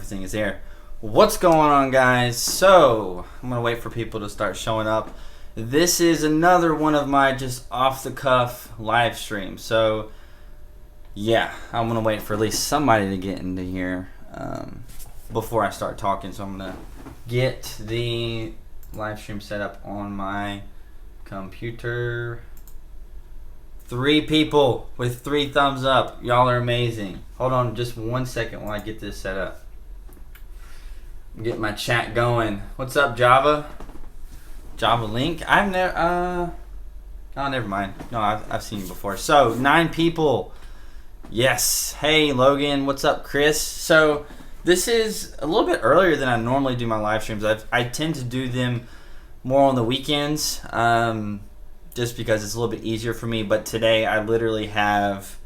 everything is there. What's going on, guys? So I'm gonna wait for people to start showing up. This is another one of my just off the cuff live streams. So yeah, I'm gonna wait for at least somebody to get into here before I start talking. So I'm gonna get the live stream set up on my computer. 3 people with 3 thumbs up. Y'all are amazing. Hold on just 1 second while I get this set up. Get my chat going. What's up, Java? Java Link? I've never oh, never mind. No, I've seen you before. So 9 people. Yes. Hey, Logan. What's up, Chris? So this is a little bit earlier than I normally do my live streams. I tend to do them more on the weekends, just because it's a little bit easier for me. But today I literally have,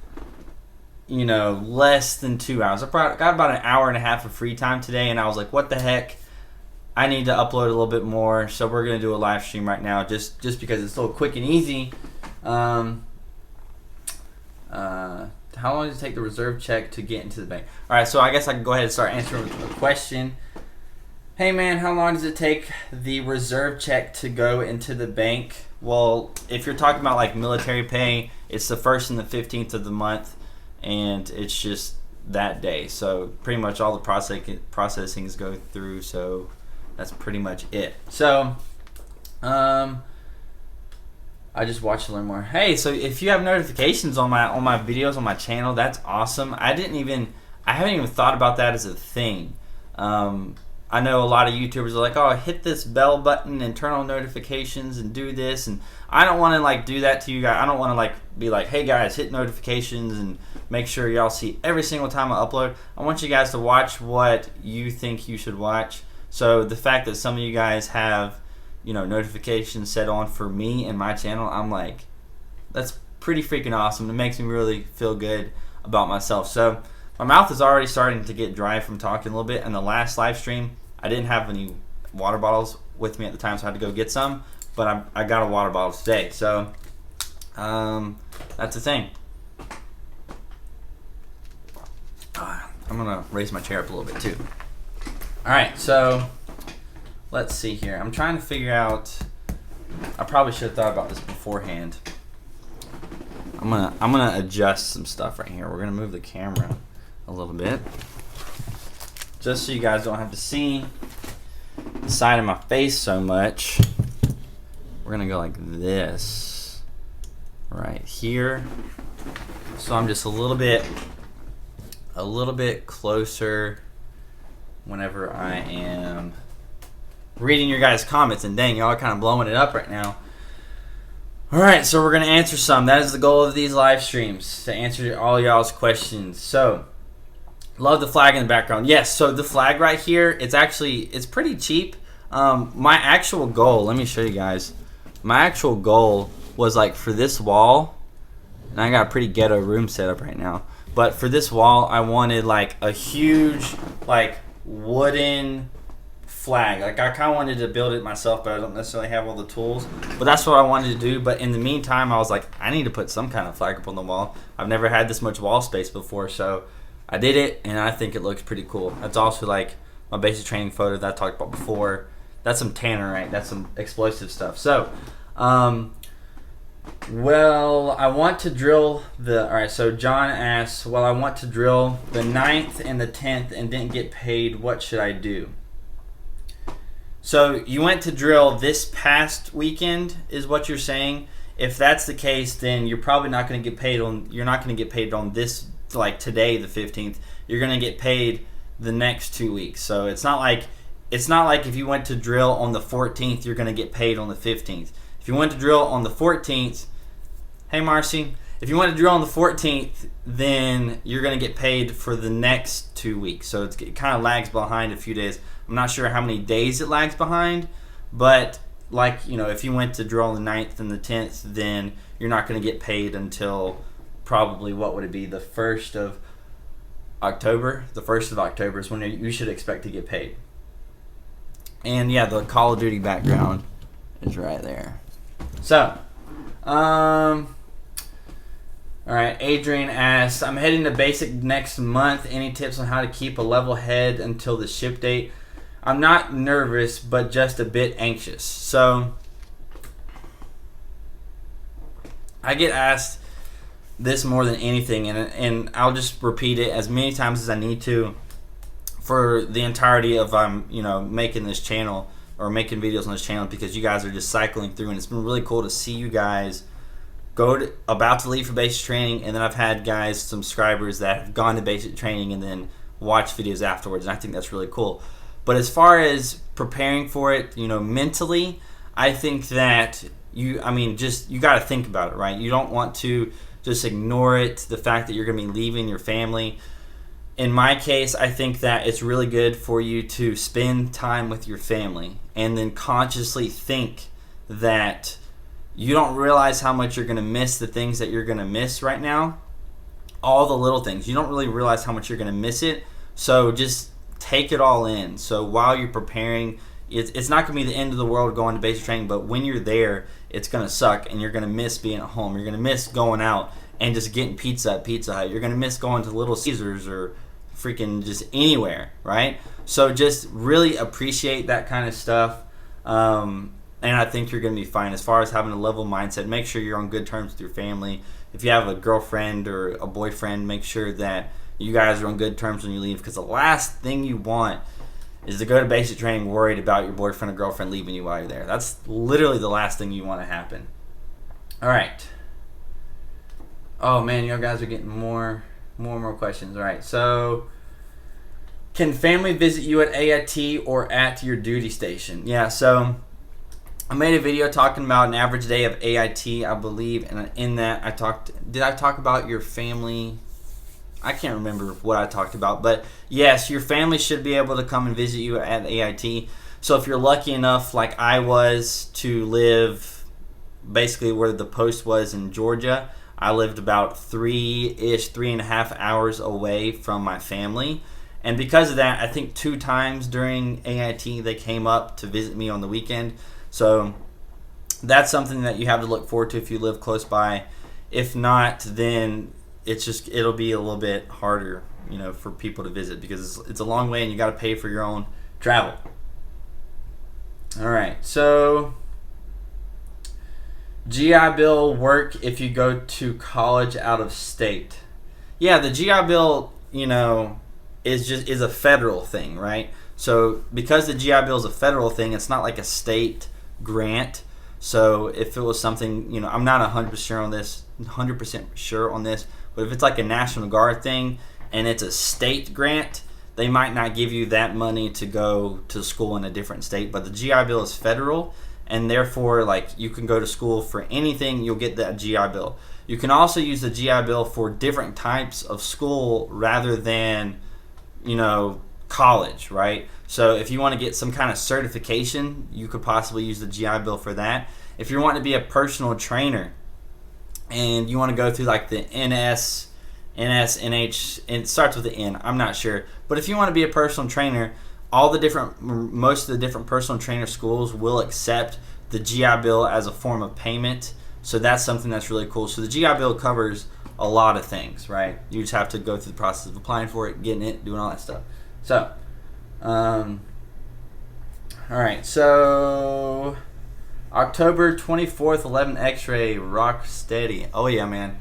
less than 2 hours. I got about an hour and a half of free time today, and I was like, what the heck? I need to upload a little bit more, so we're going to do a live stream right now just because it's a little quick and easy. How long does it take the reserve check to get into the bank? All right, so I guess I can go ahead and start answering a question. Hey, man, how long does it take the reserve check to go into the bank? Well, if you're talking about like military pay, it's the 1st and the 15th of the month, and it's just that day. So pretty much all the processings go through, so that's pretty much it. So I just watched to learn more. Hey, so if you have notifications on my videos on my channel, that's awesome. I haven't even thought about that as a thing. I know a lot of YouTubers are like, oh, hit this bell button and turn on notifications and do this, and I don't want to do that to you guys. I don't want to be like, hey guys, hit notifications and make sure y'all see every single time I upload. I want you guys to watch what you think you should watch. So the fact that some of you guys have, notifications set on for me and my channel, I'm like, that's pretty freaking awesome. It makes me really feel good about myself. So my mouth is already starting to get dry from talking a little bit. In the last live stream, I didn't have any water bottles with me at the time, so I had to go get some. But I got a water bottle today. So that's the thing. I'm going to raise my chair up a little bit too. All right, so let's see here. I'm trying to figure out. I probably should have thought about this beforehand. I'm gonna adjust some stuff right here. We're gonna move the camera a little bit, just so you guys don't have to see the side of my face so much. We're gonna go like this right here, so I'm just a little bit closer whenever I am reading your guys' comments. And dang, y'all are kind of blowing it up right now. Alright, so we're going to answer some. That is the goal of these live streams, to answer all y'all's questions. So, love the flag in the background. Yes, so the flag right here, it's pretty cheap. My actual goal, let me show you guys. My actual goal was for this wall, and I got a pretty ghetto room set up right now. But for this wall, I wanted a huge wooden flag. I kind of wanted to build it myself, but I don't necessarily have all the tools. But that's what I wanted to do. But in the meantime, I was like, I need to put some kind of flag up on the wall. I've never had this much wall space before, so I did it, and I think it looks pretty cool. That's also my basic training photo that I talked about before. That's some tannerite. That's some explosive stuff. So, well, I want to drill alright, so John asks, well, I want to drill the 9th and the 10th and didn't get paid. What should I do? So you went to drill this past weekend is what you're saying. If that's the case, then you're probably not going to get paid on this, today, the 15th. You're going to get paid the next 2 weeks. So it's not like if you went to drill on the 14th, you're going to get paid on the 15th. If you went to drill on the 14th, hey Marcy, if you went to drill on the 14th, then you're going to get paid for the next 2 weeks. So it kind of lags behind a few days. I'm not sure how many days it lags behind, but if you went to drill on the 9th and the 10th, then you're not going to get paid until probably, what would it be, the 1st of October? The 1st of October is when you should expect to get paid. And yeah, the Call of Duty background is right there. So, All right, Adrian asks, I'm heading to basic next month. Any tips on how to keep a level head until the ship date? I'm not nervous, but just a bit anxious. So, I get asked this more than anything, and I'll just repeat it as many times as I need to for the entirety of making this channel or making videos on this channel, because you guys are just cycling through, and it's been really cool to see you guys about to leave for basic training, and then I've had guys, subscribers that have gone to basic training and then watch videos afterwards, and I think that's really cool. But as far as preparing for it, mentally, I think that you got to think about it, right? You don't want to just ignore it, the fact that you're going to be leaving your family. In my case, I think that it's really good for you to spend time with your family and then consciously think that you don't realize how much you're going to miss the things that you're going to miss right now. All the little things. You don't really realize how much you're going to miss it. So just take it all in. So while you're preparing, it's not going to be the end of the world going to basic training, but when you're there, it's going to suck, and you're going to miss being at home. You're going to miss going out and just getting pizza at Pizza Hut. You're going to miss going to Little Caesars or freaking just anywhere, right? So just really appreciate that kind of stuff. And I think you're going to be fine. As far as having a level mindset, make sure you're on good terms with your family. If you have a girlfriend or a boyfriend, make sure that you guys are on good terms when you leave, because the last thing you want is to go to basic training worried about your boyfriend or girlfriend leaving you while you're there. That's literally the last thing you want to happen. All right. Oh, man, you guys are getting more questions. All right, so can family visit you at AIT or at your duty station? Yeah, so I made a video talking about an average day of AIT, I believe, and in that did I talk about your family? I can't remember what I talked about, but yes, your family should be able to come and visit you at AIT. So if you're lucky enough, like I was, to live basically where the post was in Georgia, I lived about 3.5 hours away from my family. And because of that, I think 2 times during AIT they came up to visit me on the weekend. So that's something that you have to look forward to if you live close by. If not, then it'll be a little bit harder, for people to visit, because it's a long way and you got to pay for your own travel. All right, so GI Bill work if you go to college out of state. Yeah, the GI Bill, is a federal thing, right? So because the GI Bill is a federal thing, it's not like a state grant. So if it was something, I'm not 100% sure on this, but if it's like a National Guard thing and it's a state grant, they might not give you that money to go to school in a different state. But the GI Bill is federal, and therefore, like, you can go to school for anything, you'll get that GI Bill. You can also use the GI Bill for different types of school rather than, college, right? So if you want to get some kind of certification, you could possibly use the GI Bill for that. If you're wanting to be a personal trainer and you want to go through like the NH, and it starts with the N, I'm not sure. But if you want to be a personal trainer, most of the different personal trainer schools will accept the GI Bill as a form of payment. So that's something that's really cool. So the GI Bill covers a lot of things, right? You just have to go through the process of applying for it, getting it, doing all that stuff. So, all right. So October 24th, 11 X-ray, rock steady. Oh yeah, man.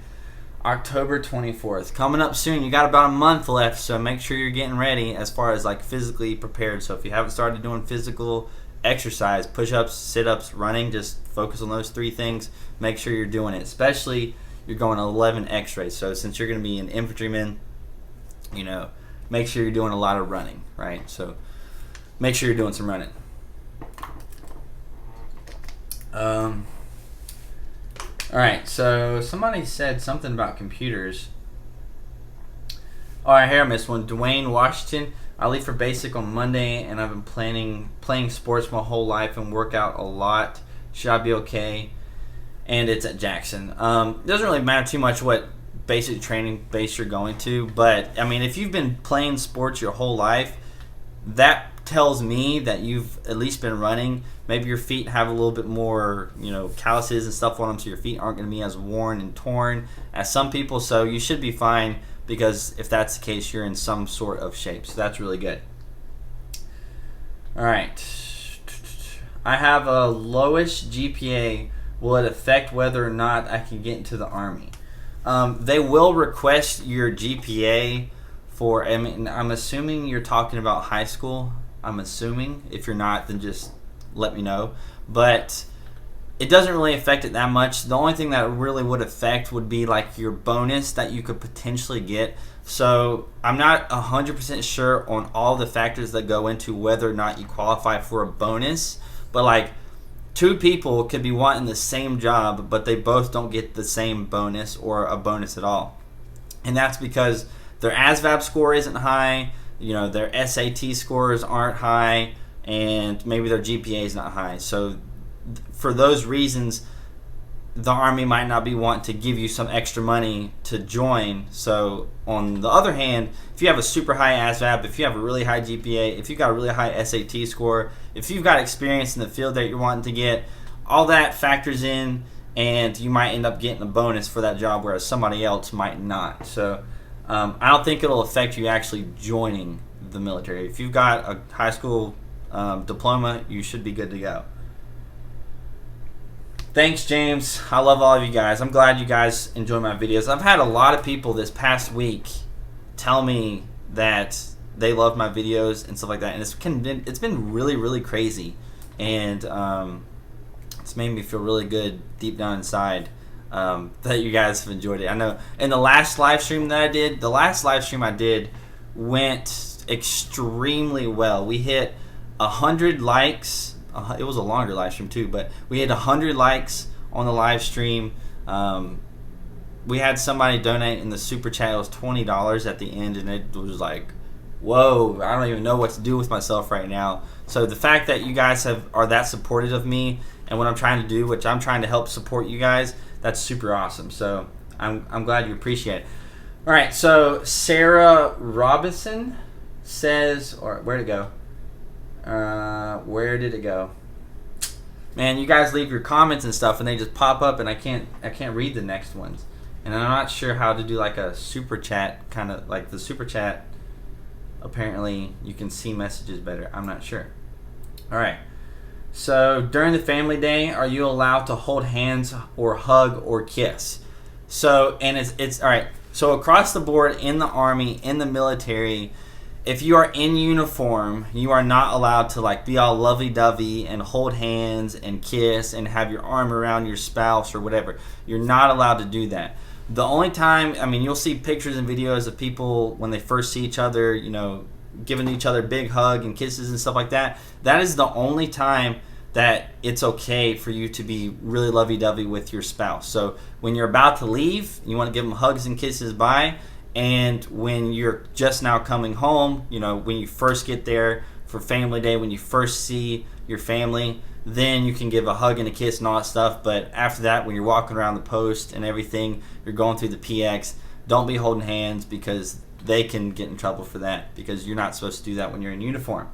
October 24th, coming up soon. You got about a month left, so make sure you're getting ready as far as like physically prepared. So if you haven't started doing physical exercise, push-ups, sit-ups, running, just focus on those 3 things. Make sure you're doing it, especially you're going 11 X-ray. So since you're going to be an infantryman, make sure you're doing a lot of running, right? So make sure you're doing some running. All right, so somebody said something about computers. All right, here I missed one. Dwayne Washington. I leave for basic on Monday, and I've been playing sports my whole life and work out a lot. Should I be okay? And it's at Jackson. Doesn't really matter too much what basic training base you're going to, but I mean, if you've been playing sports your whole life, that tells me that you've at least been running. Maybe your feet have a little bit more, calluses and stuff on them, so your feet aren't going to be as worn and torn as some people. So you should be fine, because if that's the case, you're in some sort of shape. So that's really good. All right. I have a lowish GPA. Will it affect whether or not I can get into the Army? They will request your GPA for, I'm assuming you're talking about high school. I'm assuming. If you're not, then just let me know. But it doesn't really affect it that much. The only thing that really would affect would be like your bonus that you could potentially get. So I'm not 100% sure on all the factors that go into whether or not you qualify for a bonus. But like, two people could be wanting the same job, but they both don't get the same bonus or a bonus at all. And that's because their ASVAB score isn't high, their SAT scores aren't high, and maybe their GPA is not high. So for those reasons, the Army might not be wanting to give you some extra money to join. So on the other hand, if you have a super high ASVAB, if you have a really high GPA, if you've got a really high SAT score, if you've got experience in the field that you're wanting to get, all that factors in, and you might end up getting a bonus for that job, whereas somebody else might not. So I don't think it'll affect you actually joining the military. If you've got a high school diploma, you should be good to go. Thanks, James. I love all of you guys. I'm glad you guys enjoy my videos. I've had a lot of people this past week tell me that they love my videos and stuff like that, and it's been really, really crazy, and it's made me feel really good deep down inside that you guys have enjoyed it. I know in the last live stream I did went extremely well. We hit 100 likes. It was a longer live stream too, but we had 100 likes on the live stream. We had somebody donate in the super chat. It was $20 at the end, and it was like, whoa, I don't even know what to do with myself right now. So the fact that you guys are that supportive of me and what I'm trying to do, which I'm trying to help support you guys, that's super awesome. So I'm glad you appreciate it. All right, so Sarah Robinson says, or where'd it go? Where did it go? Man, you guys leave your comments and stuff, and they just pop up, and I can't read the next ones. And I'm not sure how to do like a super chat, kind of like the super chat. Apparently, you can see messages better. I'm not sure. All right. So during the family day, are you allowed to hold hands or hug or kiss? So, and it's all right. So across the board in the Army, in the military, if you are in uniform, you are not allowed to like be all lovey-dovey and hold hands and kiss and have your arm around your spouse or whatever. You're not allowed to do that. The only time, you'll see pictures and videos of people when they first see each other, giving each other a big hug and kisses and stuff like that. That is the only time that it's okay for you to be really lovey-dovey with your spouse. So when you're about to leave, you want to give them hugs and kisses bye. And when you're just now coming home, when you first get there for family day, when you first see your family, then you can give a hug and a kiss and all that stuff. But after that, when you're walking around the post and everything, you're going through the PX, don't be holding hands, because they can get in trouble for that, because you're not supposed to do that when you're in uniform.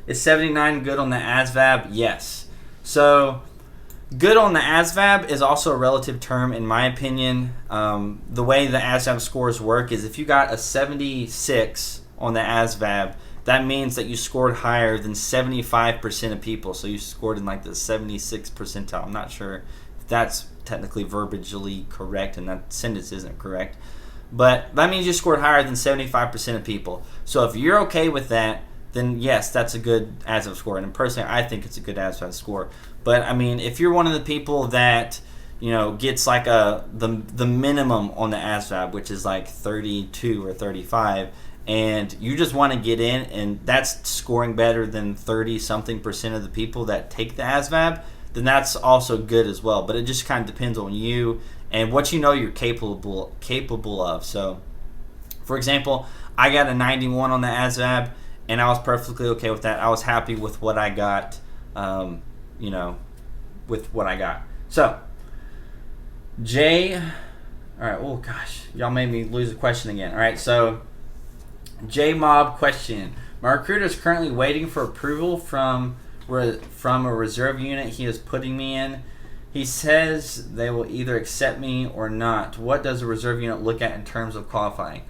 Is 79 good on the ASVAB? Yes. So good on the ASVAB is also a relative term, in my opinion. The way the ASVAB scores work is if you got a 76 on the ASVAB, that means that you scored higher than 75% of people. So you scored in like the 76th percentile. I'm not sure if that's technically verbally correct, and that sentence isn't correct. But that means you scored higher than 75% of people. So if you're okay with that, then yes, that's a good ASVAB score. And personally, I think it's a good ASVAB score. But if you're one of the people that gets like the minimum on the ASVAB, which is like 32 or 35, and you just want to get in, and that's scoring better than 30-something% of the people that take the ASVAB, then that's also good as well. But it just kind of depends on you and what you're capable of. So, for example, I got a 91 on the ASVAB, and I was perfectly okay with that. I was happy with what I got, with what I got. So, Jay, all right, oh gosh, y'all made me lose a question again. All right, so J Mob question: My recruiter is currently waiting for approval from a reserve unit he is putting me in. He says they will either accept me or not. What does a reserve unit look at in terms of qualifying?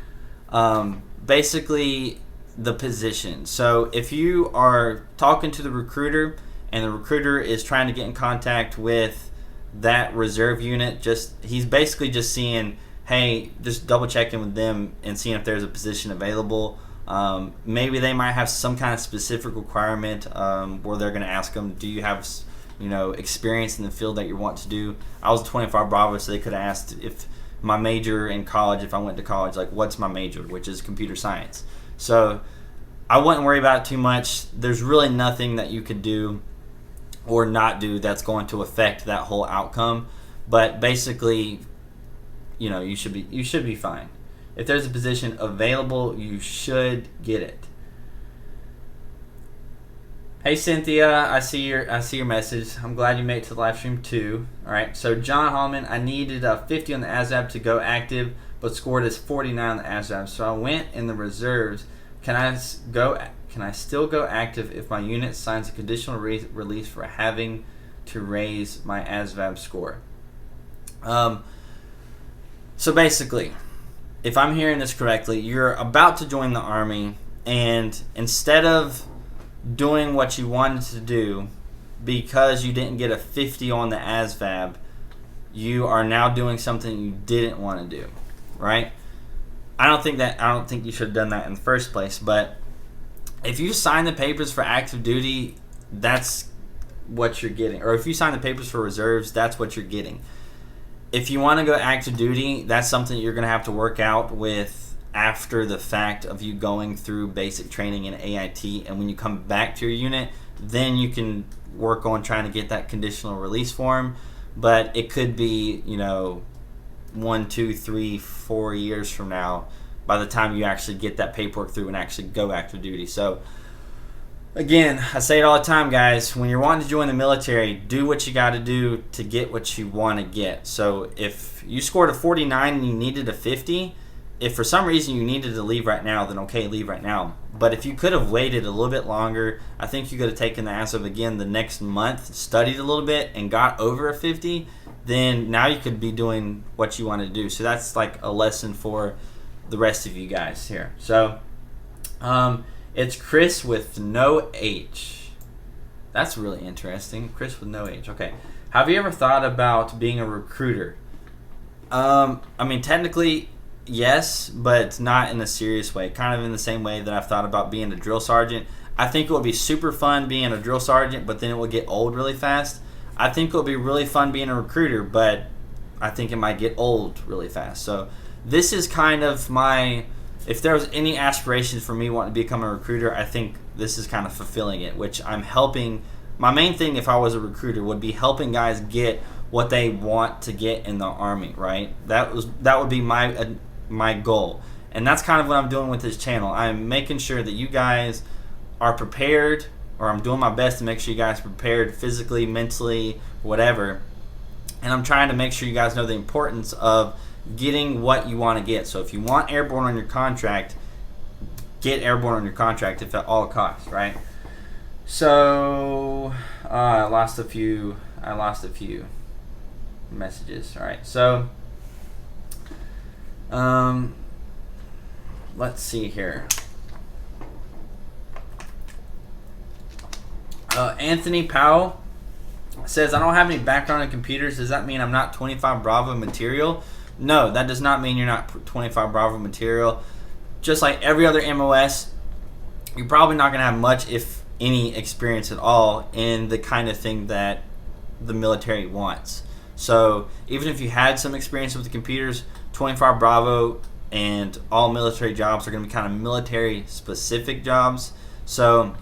Basically, the position. So if you are talking to the recruiter and the recruiter is trying to get in contact with that reserve unit, he's basically just seeing, hey, just double checking with them and seeing if there's a position available. Maybe they might have some kind of specific requirement where they're going to ask them, do you have experience in the field that you want to do? I was a 25 Bravo, so they could have asked if my major in college, if I went to college, like what's my major, which is computer science. So I wouldn't worry about it too much. There's really nothing that you could do or not do that's going to affect that whole outcome. But basically, you should be fine. If there's a position available, you should get it. Hey Cynthia, I see your message. I'm glad you made it to the live stream too. All right, so John Hallman, I needed a 50 on the ASVAB to go active, but scored as 49 on the ASVAB. So I went in the reserves. Can I still go active if my unit signs a conditional release for having to raise my ASVAB score? So basically, if I'm hearing this correctly, you're about to join the Army, and instead of doing what you wanted to do because you didn't get a 50 on the ASVAB, you are now doing something you didn't want to do, right? I don't think you should have done that in the first place, but if you sign the papers for active duty, that's what you're getting. Or if you sign the papers for reserves, that's what you're getting. If you want to go active duty, that's something you're going to have to work out with after the fact of you going through basic training in AIT, and when you come back to your unit, then you can work on trying to get that conditional release form. But it could be 1, 2, 3, 4 years from now by the time you actually get that paperwork through and actually go active duty. So again, I say it all the time, guys, when you're wanting to join the military, do what you got to do to get what you want to get. So if you scored a 49 and you needed a 50, if for some reason you needed to leave right now, then okay, leave right now. But if you could have waited a little bit longer, I think you could have taken the ASVAB again the next month, studied a little bit, and got over a 50, then now you could be doing what you want to do. So that's like a lesson for the rest of you guys here. So it's Chris with no H. That's really interesting. Chris with no H. Okay. Have you ever thought about being a recruiter? Technically, yes, but not in a serious way. Kind of in the same way that I've thought about being a drill sergeant. I think it would be super fun being a drill sergeant, but then it would get old really fast. I think it would be really fun being a recruiter, but I think it might get old really fast. So this is kind of if there was any aspirations for me wanting to become a recruiter, I think this is kind of fulfilling it, which I'm helping. My main thing if I was a recruiter would be helping guys get what they want to get in the Army, right? That would be my goal. And that's kind of what I'm doing with this channel. I'm making sure that you guys are prepared, or I'm doing my best to make sure you guys are prepared physically, mentally, whatever. And I'm trying to make sure you guys know the importance of getting what you want to get. So if you want airborne on your contract, get airborne on your contract if at all costs, right? So I lost a few messages. All right, so let's see here. Anthony Powell says, I don't have any background in computers. Does that mean I'm not 25 Bravo material? No, that does not mean you're not 25 Bravo material. Just like every other MOS, you're probably not going to have much, if any, experience at all in the kind of thing that the military wants. So even if you had some experience with the computers, 25 Bravo and all military jobs are going to be kind of military specific jobs. So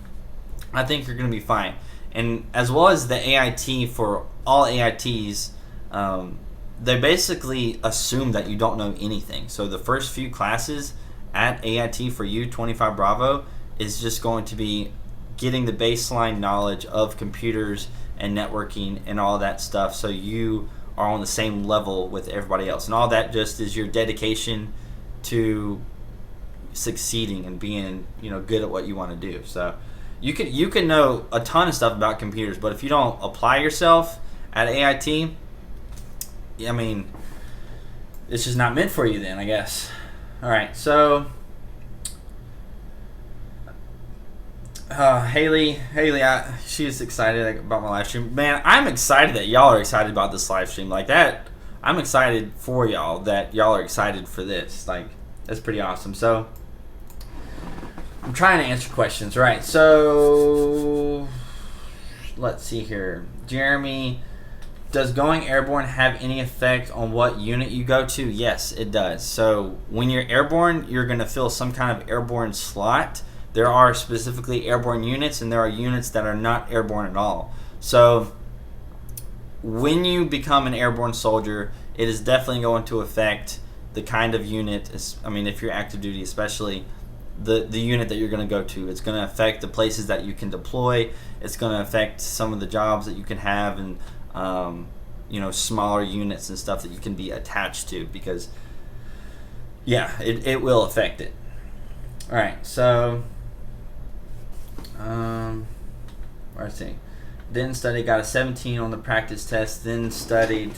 I think you're going to be fine. And as well as the AIT, for all AITs, they basically assume that you don't know anything. So the first few classes at AIT for you, 25 Bravo, is just going to be getting the baseline knowledge of computers and networking and all that stuff, so you are on the same level with everybody else. And all that just is your dedication to succeeding and being good at what you want to do. So you can know a ton of stuff about computers, but if you don't apply yourself at AIT, I mean, it's just not meant for you then, I guess. All right, so Haley, she's excited about my live stream. Man, I'm excited that y'all are excited about this live stream like that. I'm excited for y'all that y'all are excited for this. Like, that's pretty awesome. So I'm trying to answer questions. Right, so let's see here. Jeremy, does going airborne have any effect on what unit you go to? Yes, it does. So when you're airborne, you're going to fill some kind of airborne slot. There are specifically airborne units, and there are units that are not airborne at all. So when you become an airborne soldier, it is definitely going to affect the kind of unit, if you're active duty especially, the unit that you're going to go to. It's going to affect the places that you can deploy. It's going to affect some of the jobs that you can have, and smaller units and stuff that you can be attached to, because it will affect it. All right, so let's see. Then studied, got a 17 on the practice test. Then studied,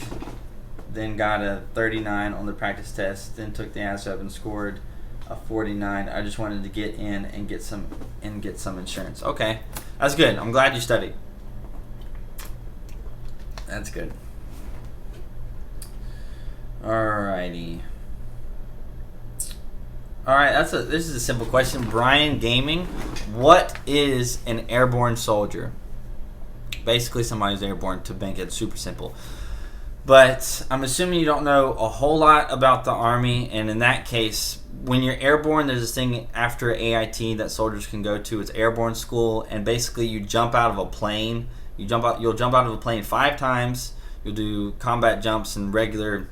then got a 39 on the practice test. Then took the ASVAB and scored a 49. I just wanted to get in and get some insurance. Okay, that's good. I'm glad you studied. That's good. Alrighty. All right, this is a simple question. Brian Gaming, what is an airborne soldier? Basically, somebody who's airborne to bank it. Super simple. But I'm assuming you don't know a whole lot about the Army, and in that case, when you're airborne, there's this thing after AIT that soldiers can go to. It's airborne school, and basically you jump out of a plane. You'll jump out of a plane 5 times. You'll do combat jumps and regular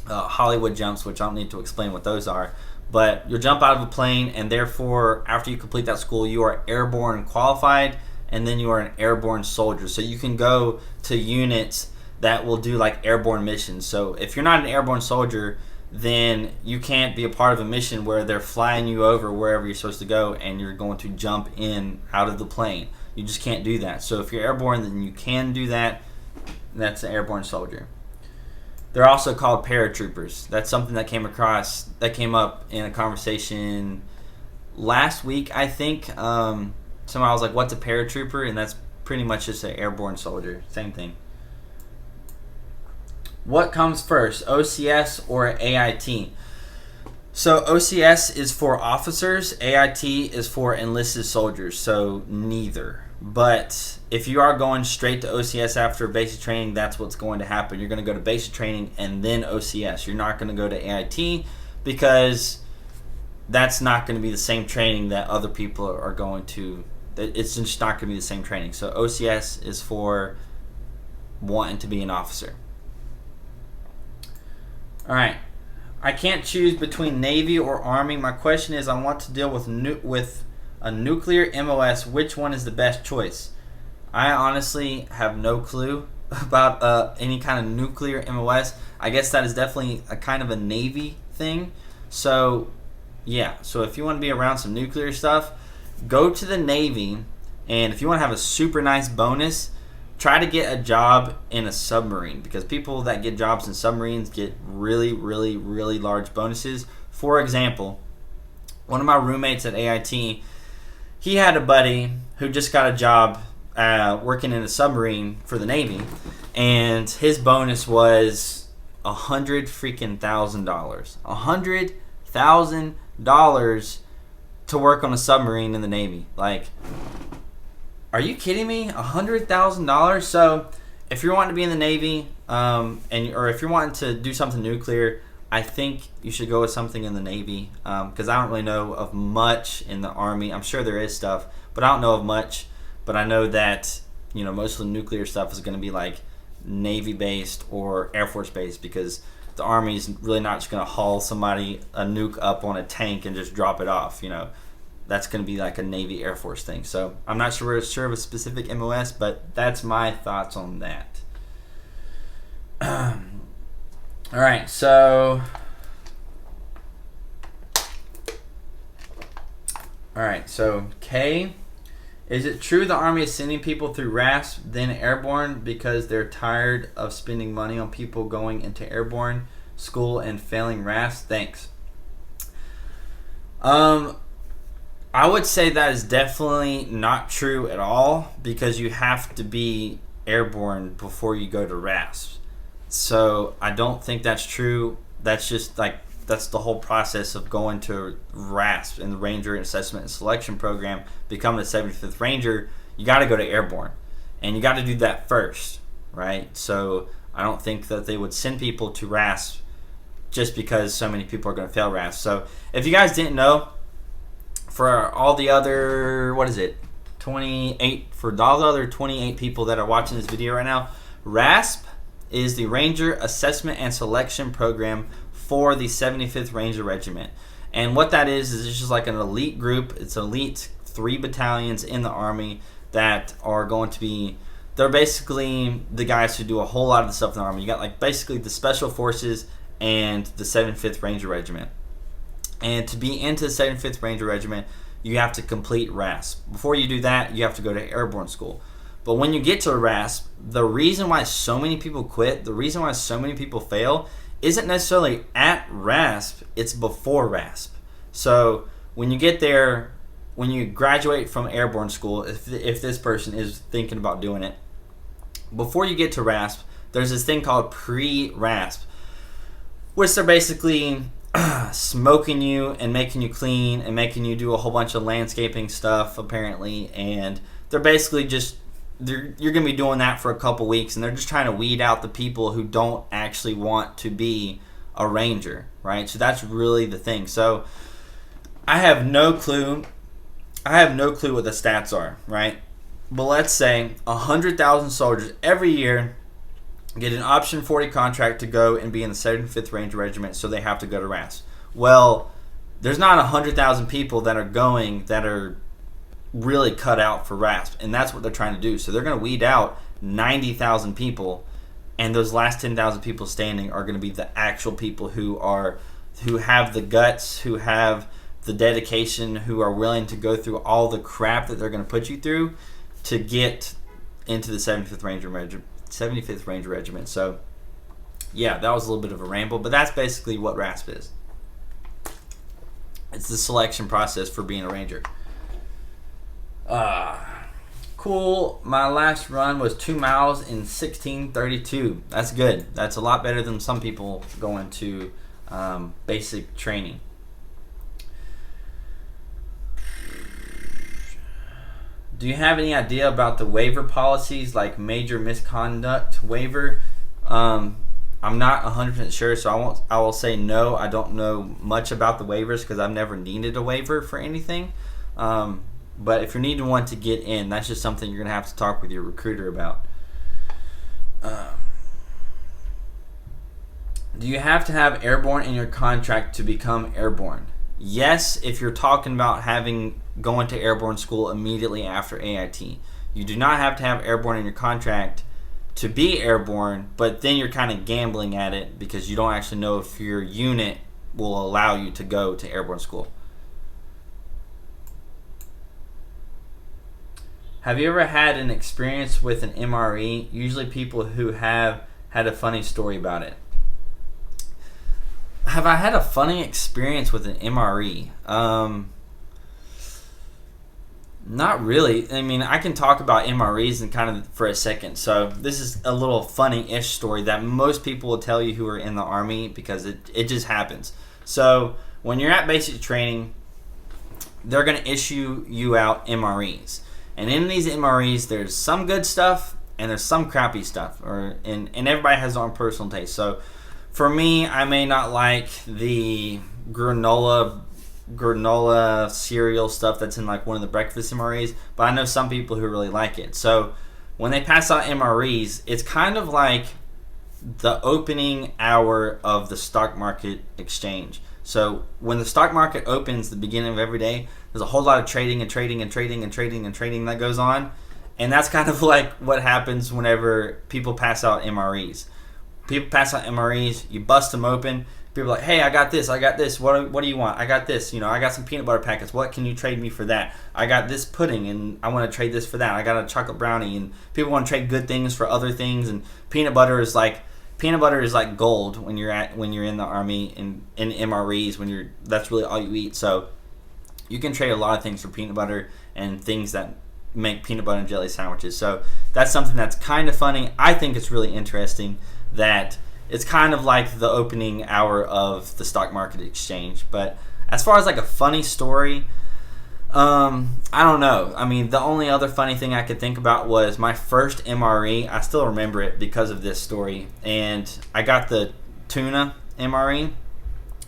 Hollywood jumps, which I don't need to explain what those are. But you'll jump out of a plane, and therefore, after you complete that school, you are airborne qualified, and then you are an airborne soldier. So you can go to units that will do like airborne missions. So if you're not an airborne soldier, then you can't be a part of a mission where they're flying you over wherever you're supposed to go, and you're going to jump in out of the plane. You just can't do that. So if you're airborne, then you can do that. That's an airborne soldier. They're also called paratroopers. That's something that came up in a conversation last week, I think. Somebody was like, what's a paratrooper? And that's pretty much just an airborne soldier. Same thing. What comes first, OCS or AIT? So OCS is for officers. AIT is for enlisted soldiers. So neither. But if you are going straight to OCS after basic training, that's what's going to happen. You're going to go to basic training and then OCS. You're not going to go to AIT because that's not going to be the same training that other people are going to. It's just not going to be the same training. So OCS is for wanting to be an officer. All right. I can't choose between Navy or Army. My question is, I want to deal with a nuclear MOS. Which one is the best choice? I honestly have no clue about any kind of nuclear MOS. I guess that is definitely a kind of a Navy thing. So, yeah. So if you want to be around some nuclear stuff, go to the Navy. And if you want to have a super nice bonus, try to get a job in a submarine, because people that get jobs in submarines get really, really, really large bonuses. For example, one of my roommates at AIT, he had a buddy who just got a job working in a submarine for the Navy, and his bonus was $100,000. $100,000 to work on a submarine in the Navy. Like, are you kidding me? $100,000? So if you're wanting to be in the Navy, or if you're wanting to do something nuclear, I think you should go with something in the Navy, because I don't really know of much in the Army. I'm sure there is stuff, but I don't know of much. But I know that most of the nuclear stuff is going to be like Navy-based or Air Force-based, because the Army is really not just going to haul somebody a nuke up on a tank and just drop it off. That's going to be like a Navy Air Force thing. So I'm not sure of a specific MOS, but that's my thoughts on that. All right, so All right, so K, is it true the Army is sending people through RASP, then airborne, because they're tired of spending money on people going into airborne school and failing RASP? Thanks. I would say that is definitely not true at all, because you have to be airborne before you go to RASP. So I don't think that's true. That's just like, that's the whole process of going to RASP in the Ranger Assessment and Selection Program, becoming a 75th Ranger. You got to go to airborne, and you got to do that first, right? So I don't think that they would send people to RASP just because so many people are going to fail RASP. So if you guys didn't know, for all the other, 28, for all the other 28 people that are watching this video right now, RASP is the Ranger Assessment and Selection Program for the 75th Ranger Regiment. And what that is it's just like an elite group. It's elite 3 battalions in the Army that are going to be, they're basically the guys who do a whole lot of the stuff in the Army. You got like basically the Special Forces and the 75th Ranger Regiment. And to be into the 75th Ranger Regiment, you have to complete RASP. Before you do that, you have to go to airborne school. But when you get to RASP, the reason why so many people quit, the reason why so many people fail, isn't necessarily at RASP, it's before RASP. So when you get there, when you graduate from airborne school, if this person is thinking about doing it, before you get to RASP, there's this thing called pre-RASP, which they're basically smoking you and making you clean and making you do a whole bunch of landscaping stuff, apparently. And they're basically just, you're going to be doing that for a couple weeks, and they're just trying to weed out the people who don't actually want to be a ranger, right? So that's really the thing. So I have no clue. I have no clue what the stats are, right? But let's say 100,000 soldiers every year get an option 40 contract to go and be in the 75th Ranger Regiment, so they have to go to RASP. Well, there's not 100,000 people that are going that are really cut out for RASP, and that's what they're trying to do. So they're going to weed out 90,000 people, and those last 10,000 people standing are going to be the actual people who have the guts, who have the dedication, who are willing to go through all the crap that they're going to put you through to get into the 75th Ranger Regiment. So yeah, that was a little bit of a ramble, but that's basically what RASP is. It's the selection process for being a ranger. Cool. My last run was 2 miles in 16:32. That's good. That's a lot better than some people going to basic training. Do you have any idea about the waiver policies, like major misconduct waiver? I'm not 100% sure, so I will say no. I don't know much about the waivers because I've never needed a waiver for anything. But if you're needing one to get in, that's just something you're going to have to talk with your recruiter about. Do you have to have airborne in your contract to become airborne? Yes, if you're talking about going to airborne school immediately after AIT. You do not have to have airborne in your contract to be airborne, but then you're kind of gambling at it because you don't actually know if your unit will allow you to go to airborne school. Have you ever had an experience with an MRE? Usually people who have had a funny story about it. Have I had a funny experience with an MRE? Not really. I mean, I can talk about MREs and kind of for a second. So this is a little funny-ish story that most people will tell you who are in the Army because it just happens. So when you're at basic training, they're going to issue you out MREs. And in these MREs, there's some good stuff and there's some crappy stuff. And everybody has their own personal taste. So for me, I may not like the granola cereal stuff that's in like one of the breakfast MREs, but I know some people who really like it. So when they pass out MREs, it's kind of like the opening hour of the stock market exchange. So when the stock market opens the beginning of every day, there's a whole lot of trading that goes on. And that's kind of like what happens whenever people pass out MREs. People pass out MREs, you bust them open, People are like, hey, I got this. What do you want? I got this. I got some peanut butter packets. What can you trade me for that? I got this pudding, and I want to trade this for that. I got a chocolate brownie, and people want to trade good things for other things. And peanut butter is like gold when you're in the Army and in MREs that's really all you eat. So you can trade a lot of things for peanut butter and things that make peanut butter and jelly sandwiches. So that's something that's kind of funny. I think it's really interesting that it's kind of like the opening hour of the stock market exchange. But as far as like a funny story, I don't know. I mean, the only other funny thing I could think about was my first MRE. I still remember it because of this story. And I got the tuna MRE.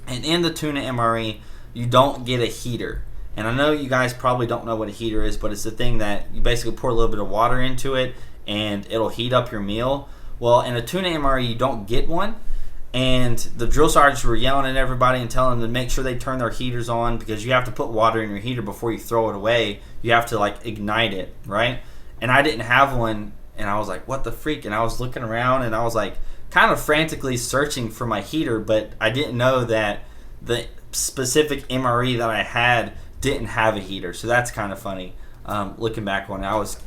And in the tuna MRE, you don't get a heater. And I know you guys probably don't know what a heater is, but it's the thing that you basically pour a little bit of water into it and it'll heat up your meal. Well, in a tuna MRE, you don't get one. And the drill sergeants were yelling at everybody and telling them to make sure they turn their heaters on because you have to put water in your heater before you throw it away. You have to like ignite it, right? And I didn't have one, and I was like, what the freak? And I was looking around and I was like kind of frantically searching for my heater, but I didn't know that the specific MRE that I had didn't have a heater. So that's kind of funny. Looking back on it, I was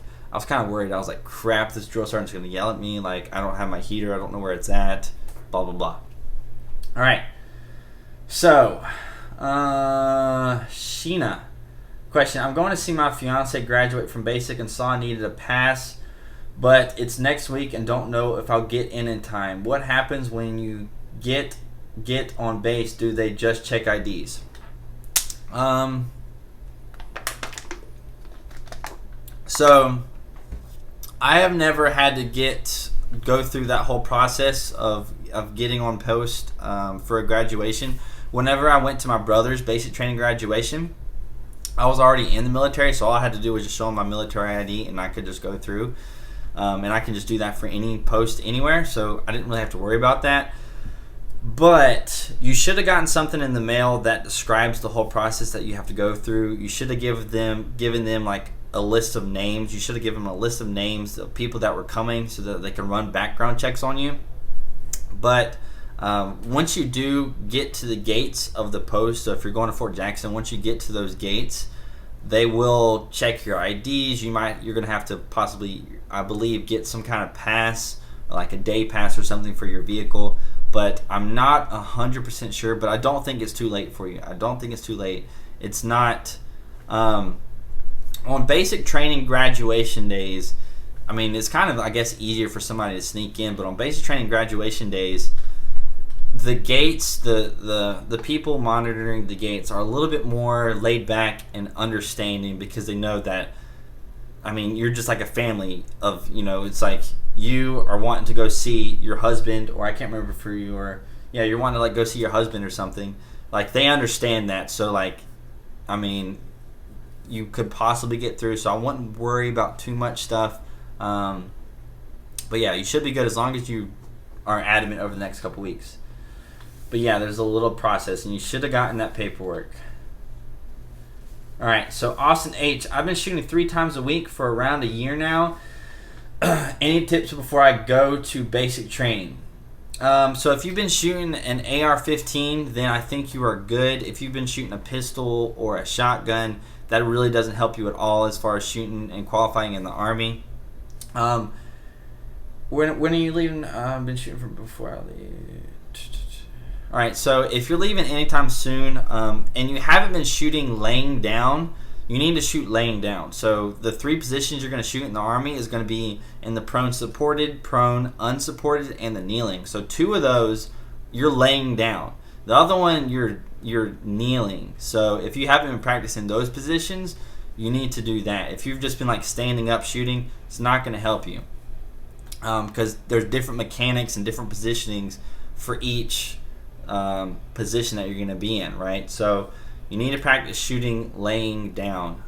kind of worried. I was like, crap, this drill sergeant's going to yell at me. Like, I don't have my heater. I don't know where it's at. Blah, blah, blah. All right. So, Sheena. Question. I'm going to see my fiance graduate from basic and saw I needed a pass, but it's next week and don't know if I'll get in time. What happens when you get on base? Do they just check IDs? So I have never had to go through that whole process of getting on post for a graduation. Whenever I went to my brother's basic training graduation, I was already in the military, so all I had to do was just show him my military ID and I could just go through. And I can just do that for any post anywhere, so I didn't really have to worry about that. But you should have gotten something in the mail that describes the whole process that you have to go through. You should have given them like a list of names. You should have given them a list of names of people that were coming so that they can run background checks on you. But once you do get to the gates of the post, so if you're going to Fort Jackson, once you get to those gates, they will check your IDs. You're going to have to possibly, I believe, get some kind of pass, like a day pass or something for your vehicle. But I'm not 100% sure, but I don't think it's too late for you. I don't think it's too late. It's not. On basic training graduation days, I mean, it's kind of, I guess, easier for somebody to sneak in, but on basic training graduation days, the gates, the people monitoring the gates are a little bit more laid back and understanding because they know that, I mean, you're just like a family of, it's like you are wanting to go see your husband, or I can't remember for you, or yeah, you're wanting to like go see your husband or something. Like, they understand that, so like, I mean, you could possibly get through, so I wouldn't worry about too much stuff. But yeah, you should be good as long as you are adamant over the next couple weeks. But yeah, there's a little process, and you should have gotten that paperwork. All right, so Austin H. I've been shooting 3 times a week for around a year now. Any tips before I go to basic training? So if you've been shooting an AR-15, then I think you are good. If you've been shooting a pistol or a shotgun, that really doesn't help you at all as far as shooting and qualifying in the Army. When are you leaving? I've been shooting from before I leave. All right, so if you're leaving anytime soon and you haven't been shooting laying down, you need to shoot laying down. So the 3 positions you're going to shoot in the Army is going to be in the prone supported, prone unsupported, and the kneeling. So 2 of those, you're laying down. The other one, you're kneeling. So if you haven't been practicing those positions, you need to do that. If you've just been like standing up shooting, it's not going to help you because there's different mechanics and different positionings for each position that you're going to be in, right? So you need to practice shooting laying down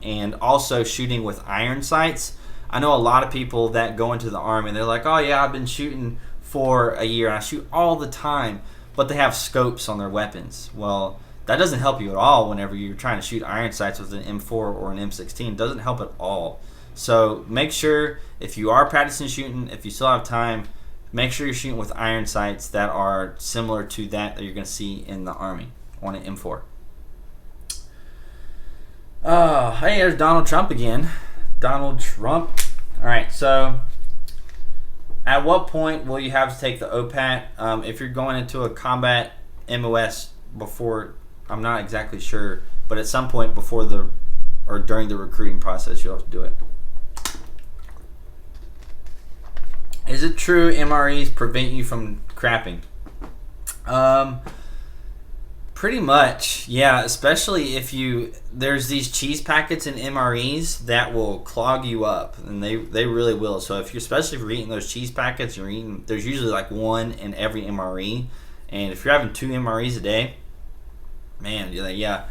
and also shooting with iron sights. I know a lot of people that go into the Army and they're like, oh yeah, I've been shooting for a year and I shoot all the time, but they have scopes on their weapons. Well, that doesn't help you at all whenever you're trying to shoot iron sights with an M4 or an M16. It doesn't help at all. So make sure if you are practicing shooting, if you still have time, make sure you're shooting with iron sights that are similar to that you're going to see in the Army on an M4. Hey, there's Donald Trump again. Donald Trump. All right, so at what point will you have to take the OPAT? If you're going into a combat MOS before, I'm not exactly sure, but at some point before or during the recruiting process, you'll have to do it. Is it true MREs prevent you from crapping? Pretty much, yeah. Especially if there's these cheese packets in MREs that will clog you up, and they really will. So especially if you're eating those cheese packets, there's usually like one in every MRE, and if you're having 2 MREs a day, man, you're like, yeah.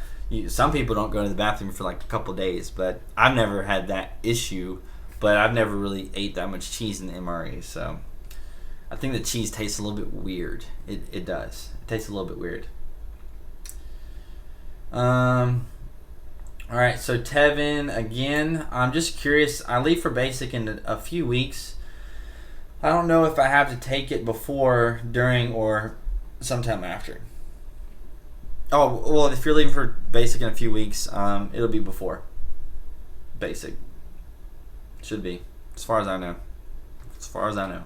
Some people don't go to the bathroom for like a couple days, but I've never had that issue. But I've never really ate that much cheese in the MRE, so I think the cheese tastes a little bit weird. It does. It tastes a little bit weird. All right, so Tevin again. I'm just curious. I leave for basic in a few weeks. I don't know if I have to take it before, during, or sometime after. Oh well, if you're leaving for basic in a few weeks, it'll be before basic. Should be, as far as I know. As far as I know.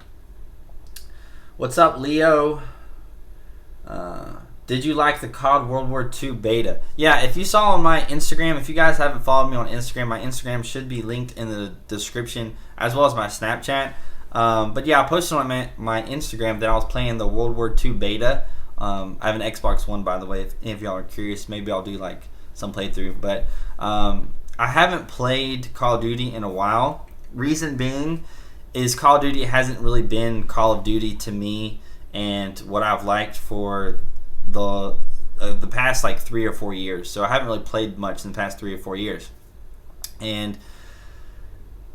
What's up, Leo? Did you like the COD World War II beta? Yeah, if you saw on my Instagram, if you guys haven't followed me on Instagram, my Instagram should be linked in the description, as well as my Snapchat. But yeah, I posted on my Instagram that I was playing the World War II beta. I have an Xbox One, by the way, if any of y'all are curious. Maybe I'll do like some playthrough. But I haven't played Call of Duty in a while. Reason being is Call of Duty hasn't really been Call of Duty to me and what I've liked for the past like 3 or 4 years. So I haven't really played much in the past 3 or 4 years. And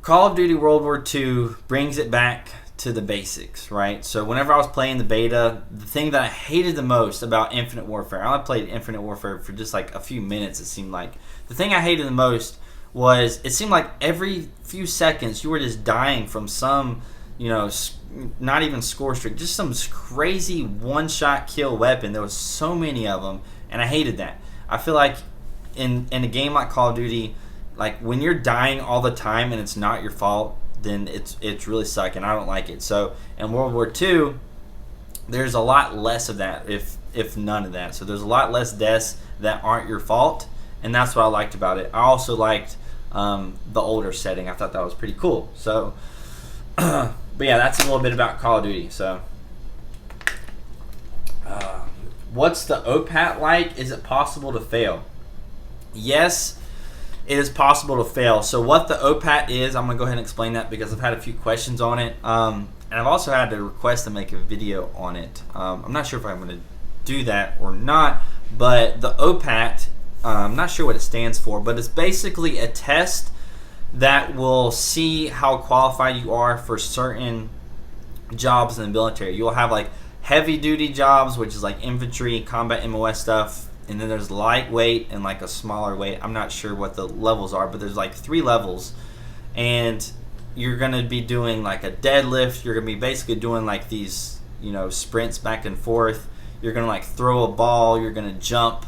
Call of Duty World War II brings it back to the basics, right? So whenever I was playing the beta, the thing that I hated the most about Infinite Warfare, I only played Infinite Warfare for just like a few minutes, it seemed like. The thing I hated the most was it seemed like every few seconds you were just dying from some, not even score streak, just some crazy one-shot kill weapon. There was so many of them, and I hated that. I feel like in a game like Call of Duty, like when you're dying all the time and it's not your fault, then it's really sucking. I don't like it. So in World War II, there's a lot less of that, if none of that. So there's a lot less deaths that aren't your fault, and that's what I liked about it. I also liked the older setting. I thought that was pretty cool. So, but yeah, that's a little bit about Call of Duty. So, what's the OPAT like? Is it possible to fail? Yes, it is possible to fail. So what the OPAT is, I'm going to go ahead and explain that because I've had a few questions on it. And I've also had a request to make a video on it. I'm not sure if I'm going to do that or not, but the OPAT, I'm not sure what it stands for, but it's basically a test that will see how qualified you are for certain jobs in the military. You'll have like heavy duty jobs, which is like infantry, combat MOS stuff, and then there's lightweight and like a smaller weight. I'm not sure what the levels are, but there's like 3 levels, and you're going to be doing like a deadlift. You're going to be basically doing like these, sprints back and forth. You're going to like throw a ball. You're going to jump.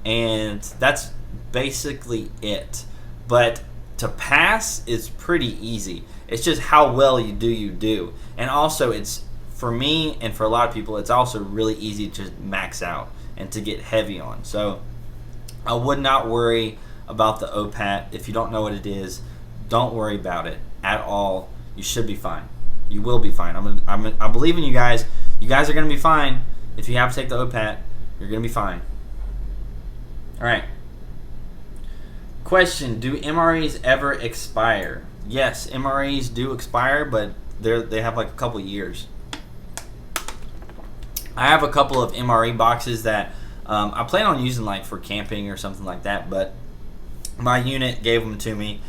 And that's basically it. But to pass is pretty easy. It's just how well you do. And also, it's, for me and for a lot of people, it's also really easy to max out and to get heavy on. So I would not worry about the OPAT. If you don't know what it is, don't worry about it at all. You should be fine. You will be fine. I believe in you guys. You guys are going to be fine. If you have to take the OPAT, you're going to be fine. All right. Question: do MREs ever expire? Yes, MREs do expire, but they have like a couple years. I have a couple of MRE boxes that I plan on using like for camping or something like that, but my unit gave them to me